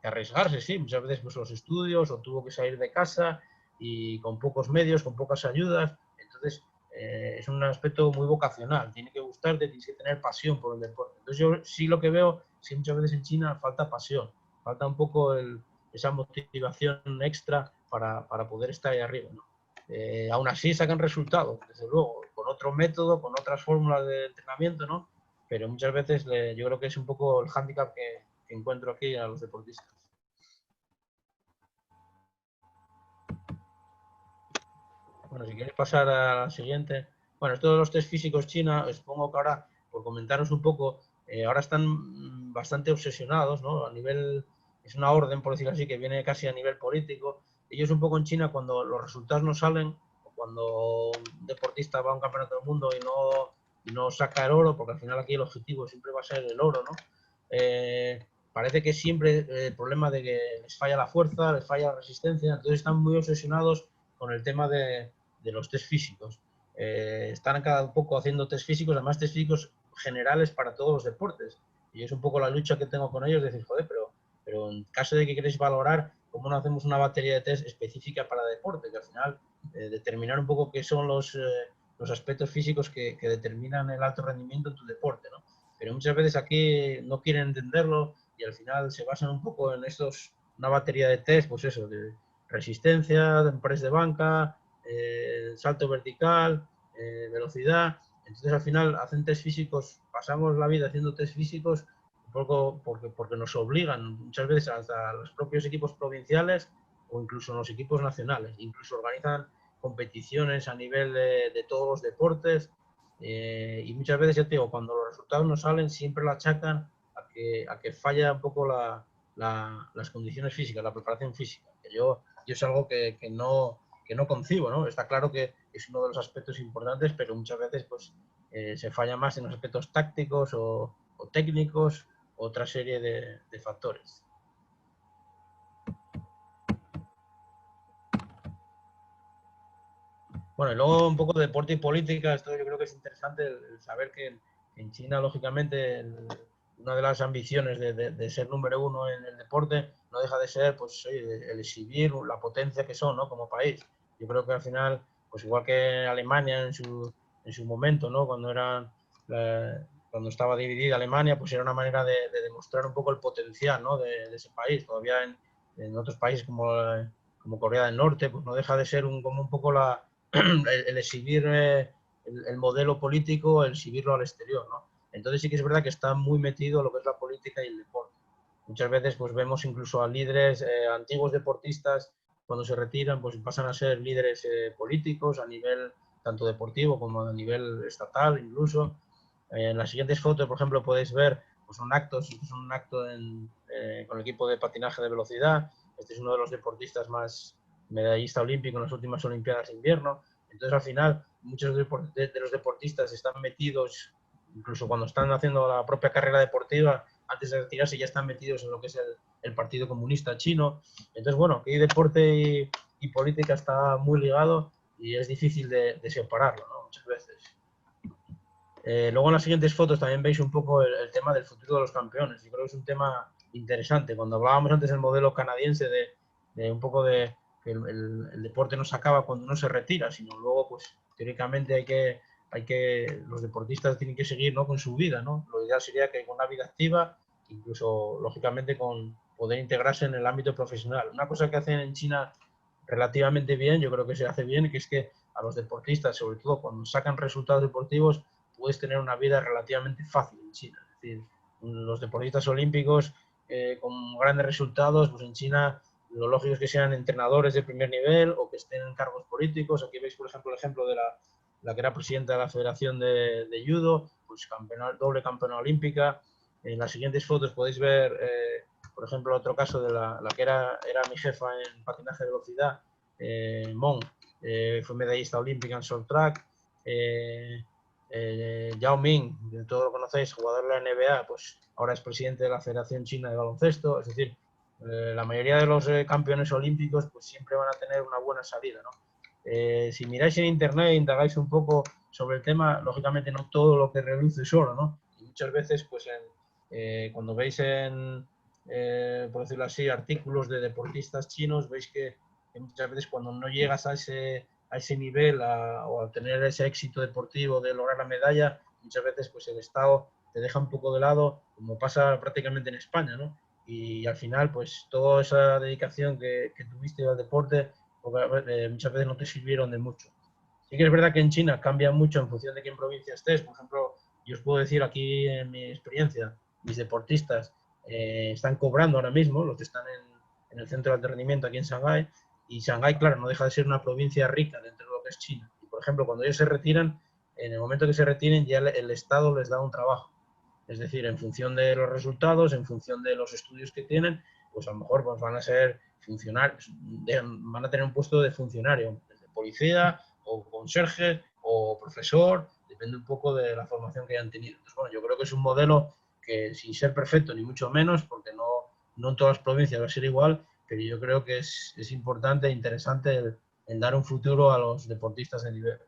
arriesgarse, sí, muchas veces pues los estudios o tuvo que salir de casa y con pocos medios, con pocas ayudas. Entonces, es un aspecto muy vocacional, tiene que gustarte, tienes que tener pasión por el deporte. Entonces yo sí lo que veo, sí muchas veces en China falta pasión, falta un poco esa motivación extra para poder estar ahí arriba, ¿no? Aún así sacan resultados, desde luego, con otro método, con otras fórmulas de entrenamiento, ¿no? Pero muchas veces yo creo que es un poco el hándicap que encuentro aquí a los deportistas. Bueno, si queréis pasar a la siguiente. Bueno, esto de los test físicos China, supongo que ahora, por comentaros un poco, ahora están bastante obsesionados, ¿no? A nivel, es una orden, por decirlo así, que viene casi a nivel político. Ellos un poco en China, cuando los resultados no salen, o cuando un deportista va a un campeonato del mundo y no saca el oro, porque al final aquí el objetivo siempre va a ser el oro, ¿no? Parece que siempre el problema de que les falla la fuerza, les falla la resistencia, entonces están muy obsesionados con el tema de los test físicos. Están cada poco haciendo test físicos, además test físicos generales para todos los deportes. Y es un poco la lucha que tengo con ellos, de decir, joder, pero en caso de que queréis valorar, ¿cómo no hacemos una batería de test específica para deporte? Que al final determinar un poco qué son los aspectos físicos que determinan el alto rendimiento en tu deporte, ¿no? Pero muchas veces aquí no quieren entenderlo y al final se basan un poco en una batería de test, pues eso, de resistencia, de press de banca, salto vertical, velocidad. Entonces al final hacen test físicos, pasamos la vida haciendo test físicos un poco porque nos obligan muchas veces hasta los propios equipos provinciales o incluso los equipos nacionales. Incluso organizan competiciones a nivel de todos los deportes y muchas veces, ya te digo, cuando los resultados no salen siempre lo achacan a que falla un poco las condiciones físicas, la preparación física. Que yo es algo que no concibo, ¿no? Está claro que es uno de los aspectos importantes, pero muchas veces pues, se falla más en los aspectos tácticos o técnicos, otra serie de factores. Bueno, y luego un poco de deporte y política, esto yo creo que es interesante el saber que en China, lógicamente, una de las ambiciones de ser número uno en el deporte no deja de ser pues, el exhibir la potencia que son, ¿no? Como país. Yo creo que al final, pues igual que Alemania en su momento, ¿no? Cuando estaba dividida Alemania, pues era una manera de demostrar un poco el potencial, ¿no? de ese país. Todavía en otros países como Corea del Norte, pues no deja de ser como un poco el exhibir el modelo político, el exhibirlo al exterior, ¿no? Entonces sí que es verdad que está muy metido lo que es la política y el deporte. Muchas veces pues vemos incluso a líderes, antiguos deportistas, cuando se retiran, pues pasan a ser líderes políticos a nivel tanto deportivo como a nivel estatal incluso. En las siguientes fotos, por ejemplo, podéis ver pues, un acto con el equipo de patinaje de velocidad. Este es uno de los deportistas más medallista olímpico en las últimas Olimpiadas de invierno. Entonces, al final, muchos de los deportistas están metidos, incluso cuando están haciendo la propia carrera deportiva, antes de retirarse ya están metidos en lo que es el Partido Comunista Chino. Entonces, bueno, aquí deporte y política está muy ligado y es difícil de separarlo, ¿no? Muchas veces. Luego en las siguientes fotos también veis un poco el tema del futuro de los campeones. Yo creo que es un tema interesante. Cuando hablábamos antes del modelo canadiense de un poco de que el deporte no se acaba cuando uno se retira, sino luego, pues, teóricamente los deportistas tienen que seguir, ¿no? Con su vida, ¿no? Lo ideal sería que con una vida activa, incluso, lógicamente, con poder integrarse en el ámbito profesional. Una cosa que hacen en China relativamente bien, yo creo que se hace bien, que es que a los deportistas, sobre todo cuando sacan resultados deportivos, puedes tener una vida relativamente fácil en China. Es decir, los deportistas olímpicos con grandes resultados, pues en China lo lógico es que sean entrenadores de primer nivel o que estén en cargos políticos. Aquí veis, por ejemplo, el ejemplo de la que era presidenta de la Federación de Judo, pues doble campeona olímpica. En las siguientes fotos podéis ver, por ejemplo, otro caso de la que era mi jefa en patinaje de velocidad, Mong, fue medallista olímpica en short track. Yao Ming, de todo lo conocéis, jugador de la NBA, pues ahora es presidente de la Federación China de Baloncesto. Es decir, la mayoría de los campeones olímpicos pues siempre van a tener una buena salida, ¿no? Si miráis en internet e indagáis un poco sobre el tema, lógicamente no todo lo que reluce es oro, ¿no? Y muchas veces, pues cuando veis por decirlo así, artículos de deportistas chinos, veis que muchas veces cuando no llegas a ese nivel o a tener ese éxito deportivo de lograr la medalla, muchas veces pues el Estado te deja un poco de lado, como pasa prácticamente en España, ¿no? Y al final, pues toda esa dedicación que tuviste al deporte, muchas veces no te sirvieron de mucho. Sí que es verdad que en China cambia mucho en función de qué provincia estés. Por ejemplo, yo os puedo decir aquí en mi experiencia, mis deportistas están cobrando ahora mismo, los que están en el centro de alto rendimiento aquí en Shanghái, y Shanghái, claro, no deja de ser una provincia rica dentro de lo que es China. Y, por ejemplo, cuando ellos se retiran, en el momento que se retiren, ya el Estado les da un trabajo. Es decir, en función de los resultados, en función de los estudios que tienen, pues a lo mejor pues, van a ser funcionarios, van a tener un puesto de funcionario, desde policía, o conserje, o profesor, depende un poco de la formación que hayan tenido. Entonces, bueno, yo creo que es un modelo que sin ser perfecto, ni mucho menos, porque no en todas las provincias va a ser igual, pero yo creo que es importante e interesante el dar un futuro a los deportistas de nivel.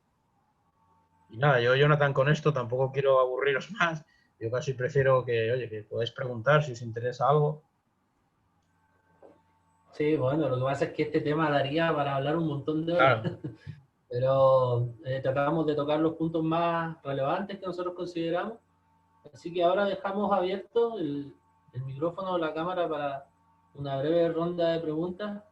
Y nada, yo, Jonathan, con esto tampoco quiero aburriros más. Yo casi prefiero que podáis preguntar si os interesa algo. Sí, bueno, lo que pasa es que este tema daría para hablar un montón de horas. Claro. Pero tratamos de tocar los puntos más relevantes que nosotros consideramos. Así que ahora dejamos abierto el micrófono o la cámara para una breve ronda de preguntas.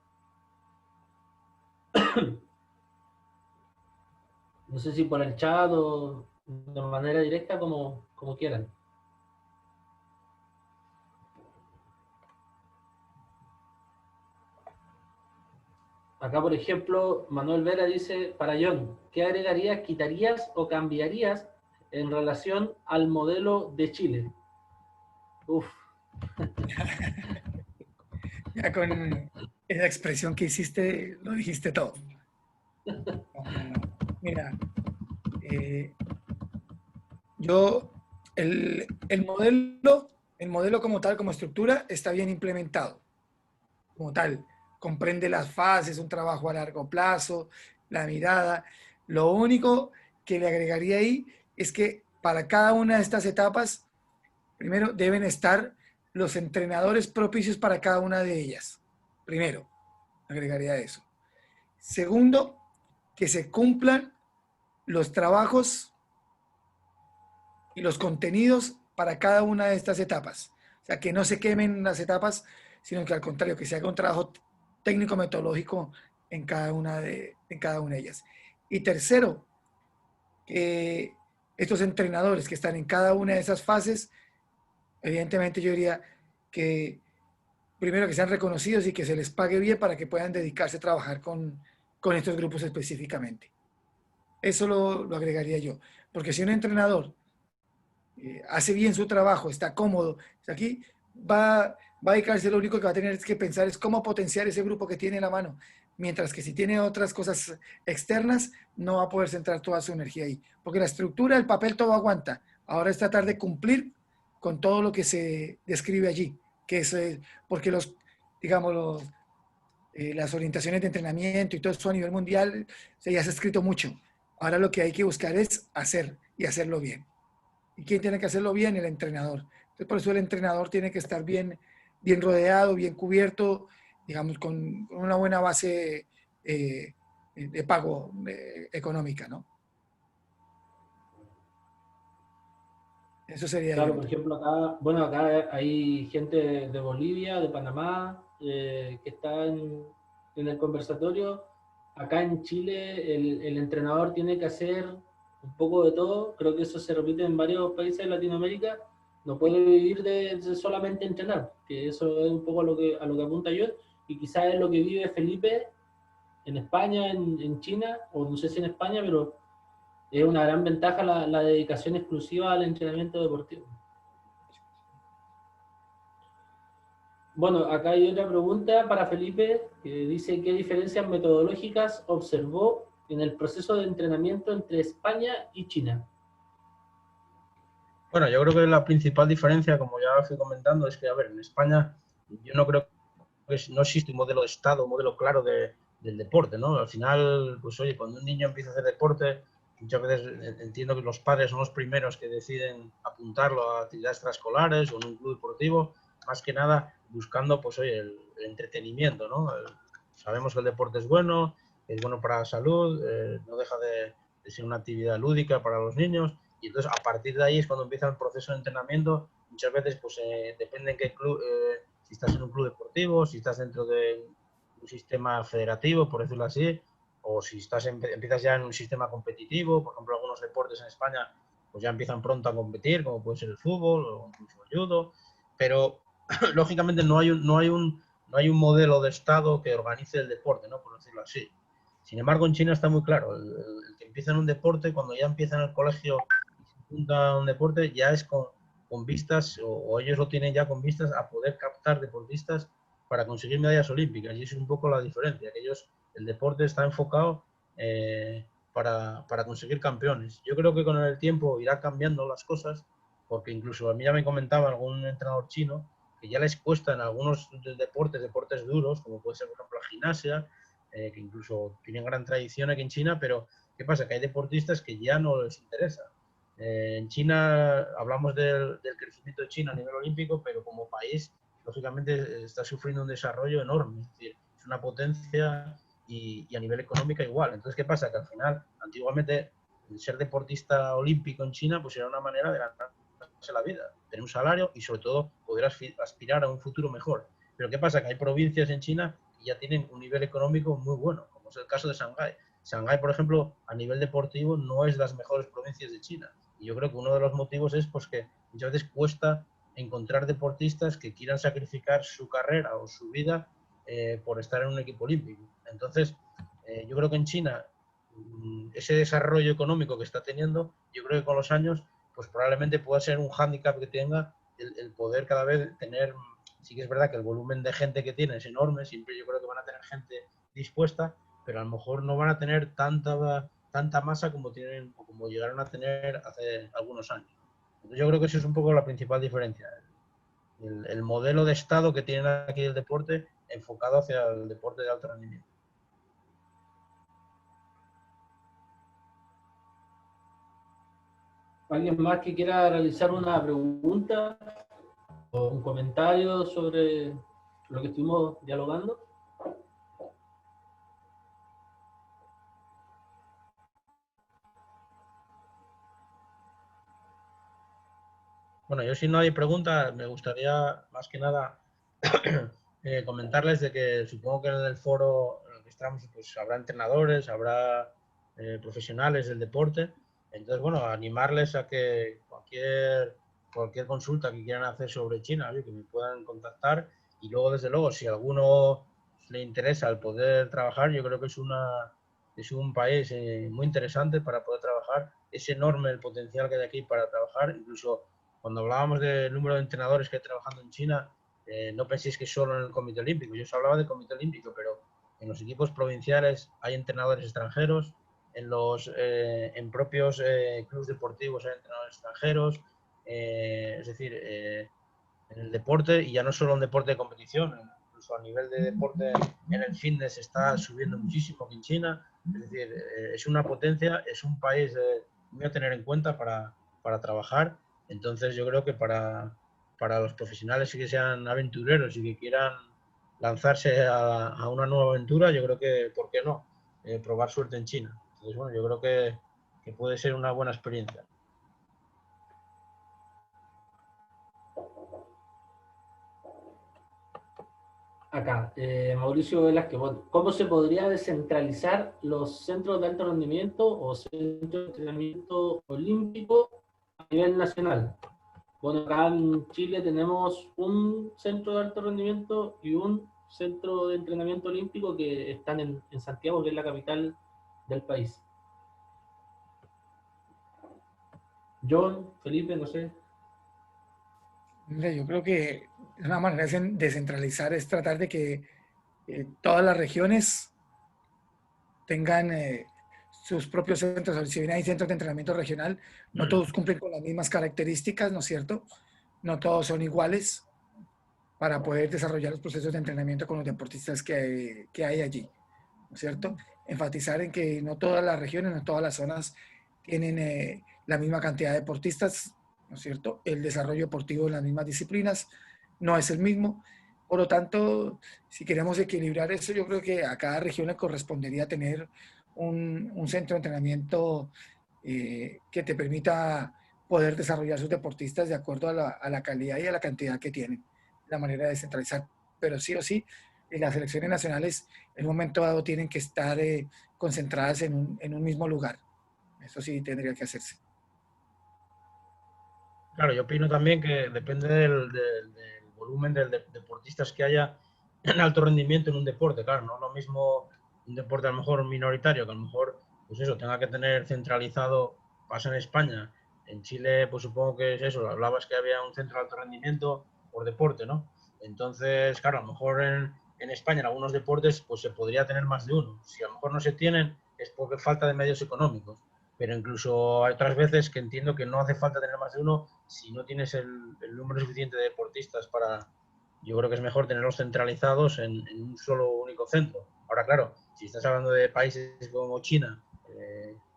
No sé si por el chat o de manera directa, como quieran. Acá, por ejemplo, Manuel Vera dice, para John, ¿qué agregarías, quitarías o cambiarías en relación al modelo de Chile? Uf. Ya con esa expresión que hiciste, lo dijiste todo. No. Mira, el modelo como tal, como estructura, está bien implementado. Como tal, comprende las fases, un trabajo a largo plazo, la mirada. Lo único que le agregaría ahí es que para cada una de estas etapas, primero deben estar los entrenadores propicios para cada una de ellas. Primero, agregaría eso. Segundo, que se cumplan los trabajos y los contenidos para cada una de estas etapas. O sea, que no se quemen las etapas, sino que al contrario, que se haga un trabajo técnico-metodológico en cada una de ellas. Y tercero, que estos entrenadores que están en cada una de esas fases, evidentemente yo diría que primero que sean reconocidos y que se les pague bien para que puedan dedicarse a trabajar con estos grupos específicamente. Eso lo agregaría yo. Porque si un entrenador hace bien su trabajo, está cómodo, aquí va a dedicarse, lo único que va a tener que pensar es cómo potenciar ese grupo que tiene en la mano. Mientras que si tiene otras cosas externas, no va a poder centrar toda su energía ahí. Porque la estructura, el papel, todo aguanta. Ahora es tratar de cumplir con todo lo que se describe allí. Que es porque digamos, las orientaciones de entrenamiento y todo eso a nivel mundial, ya se ha escrito mucho. Ahora lo que hay que buscar es hacer y hacerlo bien. ¿Y quién tiene que hacerlo bien? El entrenador. Entonces, por eso el entrenador tiene que estar bien rodeado, bien cubierto, digamos, con una buena base de pago económica, ¿no? Eso sería Claro, yo. por ejemplo, acá hay gente de Bolivia, de Panamá, que está en el conversatorio. Acá en Chile el entrenador tiene que hacer un poco de todo. Creo que eso se repite en varios países de Latinoamérica. No puede vivir de solamente entrenar, que eso es un poco a lo que apunta yo. Y quizás es lo que vive Felipe en España, en China, o no sé si en España, pero es una gran ventaja la dedicación exclusiva al entrenamiento deportivo. Bueno, acá hay otra pregunta para Felipe, que dice, ¿qué diferencias metodológicas observó en el proceso de entrenamiento entre España y China? Bueno, yo creo que la principal diferencia, como ya fui comentando, es que, a ver, en España yo no creo que no existe un modelo de Estado, un modelo claro de del deporte, ¿no? Al final, pues oye, cuando un niño empieza a hacer deporte, muchas veces entiendo que los padres son los primeros que deciden apuntarlo a actividades extraescolares o en un club deportivo, más que nada buscando, pues oye, el entretenimiento, ¿no? Sabemos que el deporte es bueno para la salud, no deja de ser una actividad lúdica para los niños, y entonces a partir de ahí es cuando empieza el proceso de entrenamiento. Muchas veces pues depende en qué club, si estás en un club deportivo, si estás dentro de un sistema federativo, por decirlo así, o si empiezas ya en un sistema competitivo. Por ejemplo, algunos deportes en España pues ya empiezan pronto a competir, como puede ser el fútbol o incluso el judo, pero lógicamente no hay un modelo de Estado que organice el deporte, ¿no? Por decirlo así. Sin embargo, en China está muy claro, el que empieza en un deporte, cuando ya empieza en el colegio y se apunta a un deporte, ya es con vistas, o ellos lo tienen ya con vistas a poder captar deportistas para conseguir medallas olímpicas, y eso es un poco la diferencia, que el deporte está enfocado para conseguir campeones. Yo creo que con el tiempo irá cambiando las cosas, porque incluso a mí ya me comentaba algún entrenador chino que ya les cuesta en algunos deportes duros, como puede ser, por ejemplo, la gimnasia, que incluso tienen gran tradición aquí en China, pero ¿qué pasa? Que hay deportistas que ya no les interesa. En China hablamos del crecimiento de China a nivel olímpico, pero como país, lógicamente, está sufriendo un desarrollo enorme. Es decir, es una potencia y a nivel económico igual. Entonces, ¿qué pasa? Que al final, antiguamente, ser deportista olímpico en China pues era una manera de ganarse la vida, tener un salario y sobre todo poder aspirar a un futuro mejor. Pero ¿qué pasa? Que hay provincias en China que ya tienen un nivel económico muy bueno, como es el caso de Shanghái. Shanghái, por ejemplo, a nivel deportivo no es de las mejores provincias de China. Y yo creo que uno de los motivos es pues, que muchas veces cuesta encontrar deportistas que quieran sacrificar su carrera o su vida por estar en un equipo olímpico. Entonces, yo creo que en China ese desarrollo económico que está teniendo, yo creo que con los años pues probablemente pueda ser un hándicap que tenga el poder cada vez tener. Sí que es verdad que el volumen de gente que tiene es enorme, siempre yo creo que van a tener gente dispuesta, pero a lo mejor no van a tener tanta masa como tienen o como llegaron a tener hace algunos años. Entonces yo creo que eso es un poco la principal diferencia. El modelo de Estado que tienen aquí el deporte enfocado hacia el deporte de alto rendimiento. ¿Alguien más que quiera realizar una pregunta o un comentario sobre lo que estuvimos dialogando? Bueno, yo si no hay preguntas, me gustaría más que nada comentarles de que supongo que en el foro en el que estamos pues habrá entrenadores, habrá profesionales del deporte. Entonces, bueno, animarles a que cualquier consulta que quieran hacer sobre China, que me puedan contactar. Y luego, desde luego, si a alguno le interesa el poder trabajar, yo creo que es un país muy interesante para poder trabajar. Es enorme el potencial que hay aquí para trabajar. Incluso cuando hablábamos del número de entrenadores que hay trabajando en China, no penséis que solo en el Comité Olímpico. Yo os hablaba del Comité Olímpico, pero en los equipos provinciales hay entrenadores extranjeros, en propios clubes deportivos hay entrenadores extranjeros, es decir, en el deporte, y ya no solo en deporte de competición, incluso a nivel de deporte en el fitness está subiendo muchísimo aquí en China. Es decir, es una potencia, es un país muy a tener en cuenta para trabajar. Entonces yo creo que para los profesionales que sean aventureros y que quieran lanzarse a una nueva aventura, yo creo que, ¿por qué no? Probar suerte en China. Entonces, bueno, yo creo que puede ser una buena experiencia. Acá, Mauricio Velázquez, ¿cómo se podría descentralizar los centros de alto rendimiento o centros de entrenamiento olímpico a nivel nacional? Bueno, acá en Chile tenemos un centro de alto rendimiento y un centro de entrenamiento olímpico que están en Santiago, que es la capital del país. John, Felipe, no sé. Yo creo que una manera de descentralizar es tratar de que todas las regiones tengan sus propios centros. Si bien hay centros de entrenamiento regional, no todos cumplen con las mismas características, ¿no es cierto? No todos son iguales para poder desarrollar los procesos de entrenamiento con los deportistas que hay allí. ¿no es cierto? Enfatizar en que no todas las regiones, no todas las zonas tienen la misma cantidad de deportistas, ¿no es cierto? El desarrollo deportivo en las mismas disciplinas no es el mismo. Por lo tanto, si queremos equilibrar eso, yo creo que a cada región le correspondería tener un centro de entrenamiento que te permita poder desarrollar sus deportistas de acuerdo a la calidad y a la cantidad que tienen, la manera de descentralizar. Pero sí o sí, las selecciones nacionales en un momento dado tienen que estar concentradas en un mismo lugar. Eso sí tendría que hacerse. Claro, yo opino también que depende del volumen de deportistas que haya en alto rendimiento en un deporte. Claro, no es lo mismo un deporte a lo mejor minoritario, que a lo mejor, pues eso, tenga que tener centralizado, pasa en España. En Chile, pues supongo que es eso, hablabas que había un centro de alto rendimiento por deporte, ¿no? Entonces, claro, a lo mejor en España en algunos deportes pues se podría tener más de uno. Si a lo mejor no se tienen es porque falta de medios económicos. Pero incluso hay otras veces que entiendo que no hace falta tener más de uno si no tienes el número suficiente de deportistas para... Yo creo que es mejor tenerlos centralizados en un solo único centro. Ahora, claro, si estás hablando de países como China,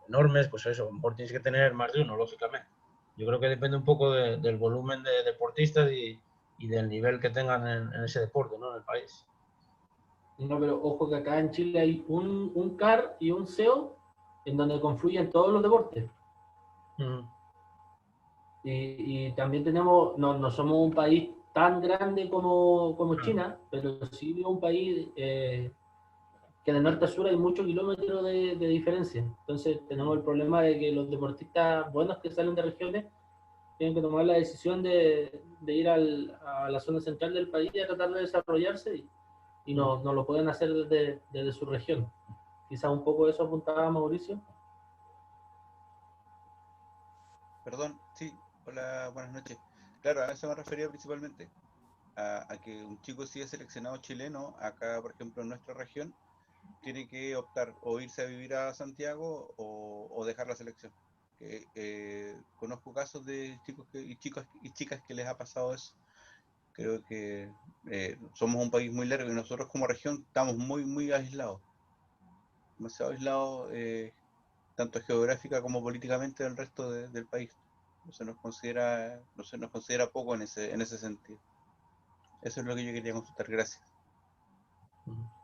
enormes, pues eso, a lo mejor tienes que tener más de uno, lógicamente. Yo creo que depende un poco del volumen de deportistas y del nivel que tengan en ese deporte, ¿no? En el país. No, pero ojo que acá en Chile hay un CAR y un CEO en donde confluyen todos los deportes. Y también tenemos, no somos un país tan grande como China, pero sí un país que de norte a sur hay muchos kilómetros de diferencia. Entonces tenemos el problema de que los deportistas buenos que salen de regiones tienen que tomar la decisión de ir a la zona central del país a tratar de desarrollarse y no lo pueden hacer desde su región. Quizás un poco eso apuntaba Mauricio. Perdón, sí, hola, buenas noches. Claro, a eso me refería principalmente, a que un chico si es seleccionado chileno, acá por ejemplo en nuestra región, tiene que optar o irse a vivir a Santiago o dejar la selección. Conozco casos de chicos y chicas que les ha pasado eso. Creo que somos un país muy largo y nosotros como región estamos muy aislados, demasiado aislados, tanto geográfica como políticamente del resto del país. No se nos considera poco en ese sentido. Eso es lo que yo quería consultar. Gracias.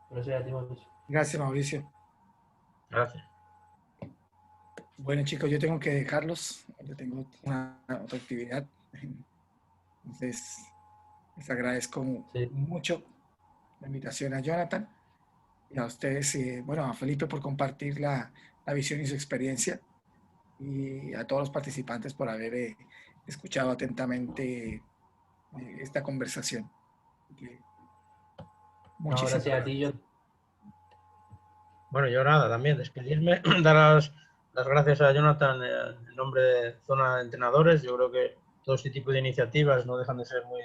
Gracias a ti, Mauricio. Gracias, Mauricio. Gracias. Bueno, chicos, yo tengo que dejarlos. Yo tengo otra actividad. Entonces, les agradezco mucho la invitación a Jonathan y a ustedes, bueno, a Felipe por compartir la visión y su experiencia y a todos los participantes por haber escuchado atentamente esta conversación. Muchísimas gracias a ti, John. Bueno, yo nada, también despedirme, dar las gracias a Jonathan en nombre de Zona de Entrenadores. Yo creo que todo este tipo de iniciativas no dejan de ser muy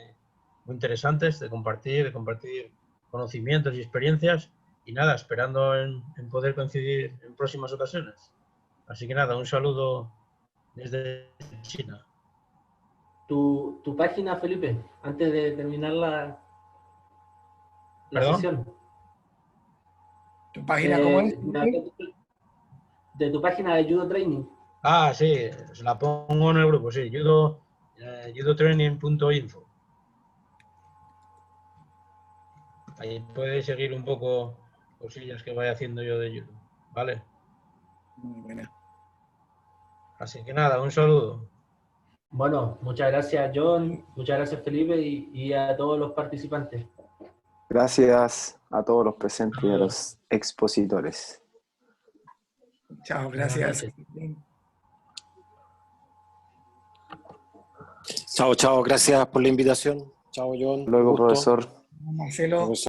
interesantes, de compartir conocimientos y experiencias. Y nada, esperando en poder coincidir en próximas ocasiones. Así que nada, un saludo desde China. Tu página, Felipe, antes de terminar la sesión. ¿Tu página cómo es? De tu página de Judo Training. Ah, sí, se la pongo en el grupo, sí, judotraining.info. Ahí podéis seguir un poco cosillas que vaya haciendo yo de judo, ¿vale? Muy buena. Así que nada, un saludo. Bueno, muchas gracias, John, muchas gracias, Felipe, y a todos los participantes. Gracias a todos los presentes y a los expositores. Chao, gracias. Chao, gracias por la invitación. Chao, John. Luego, profesor. Marcelo.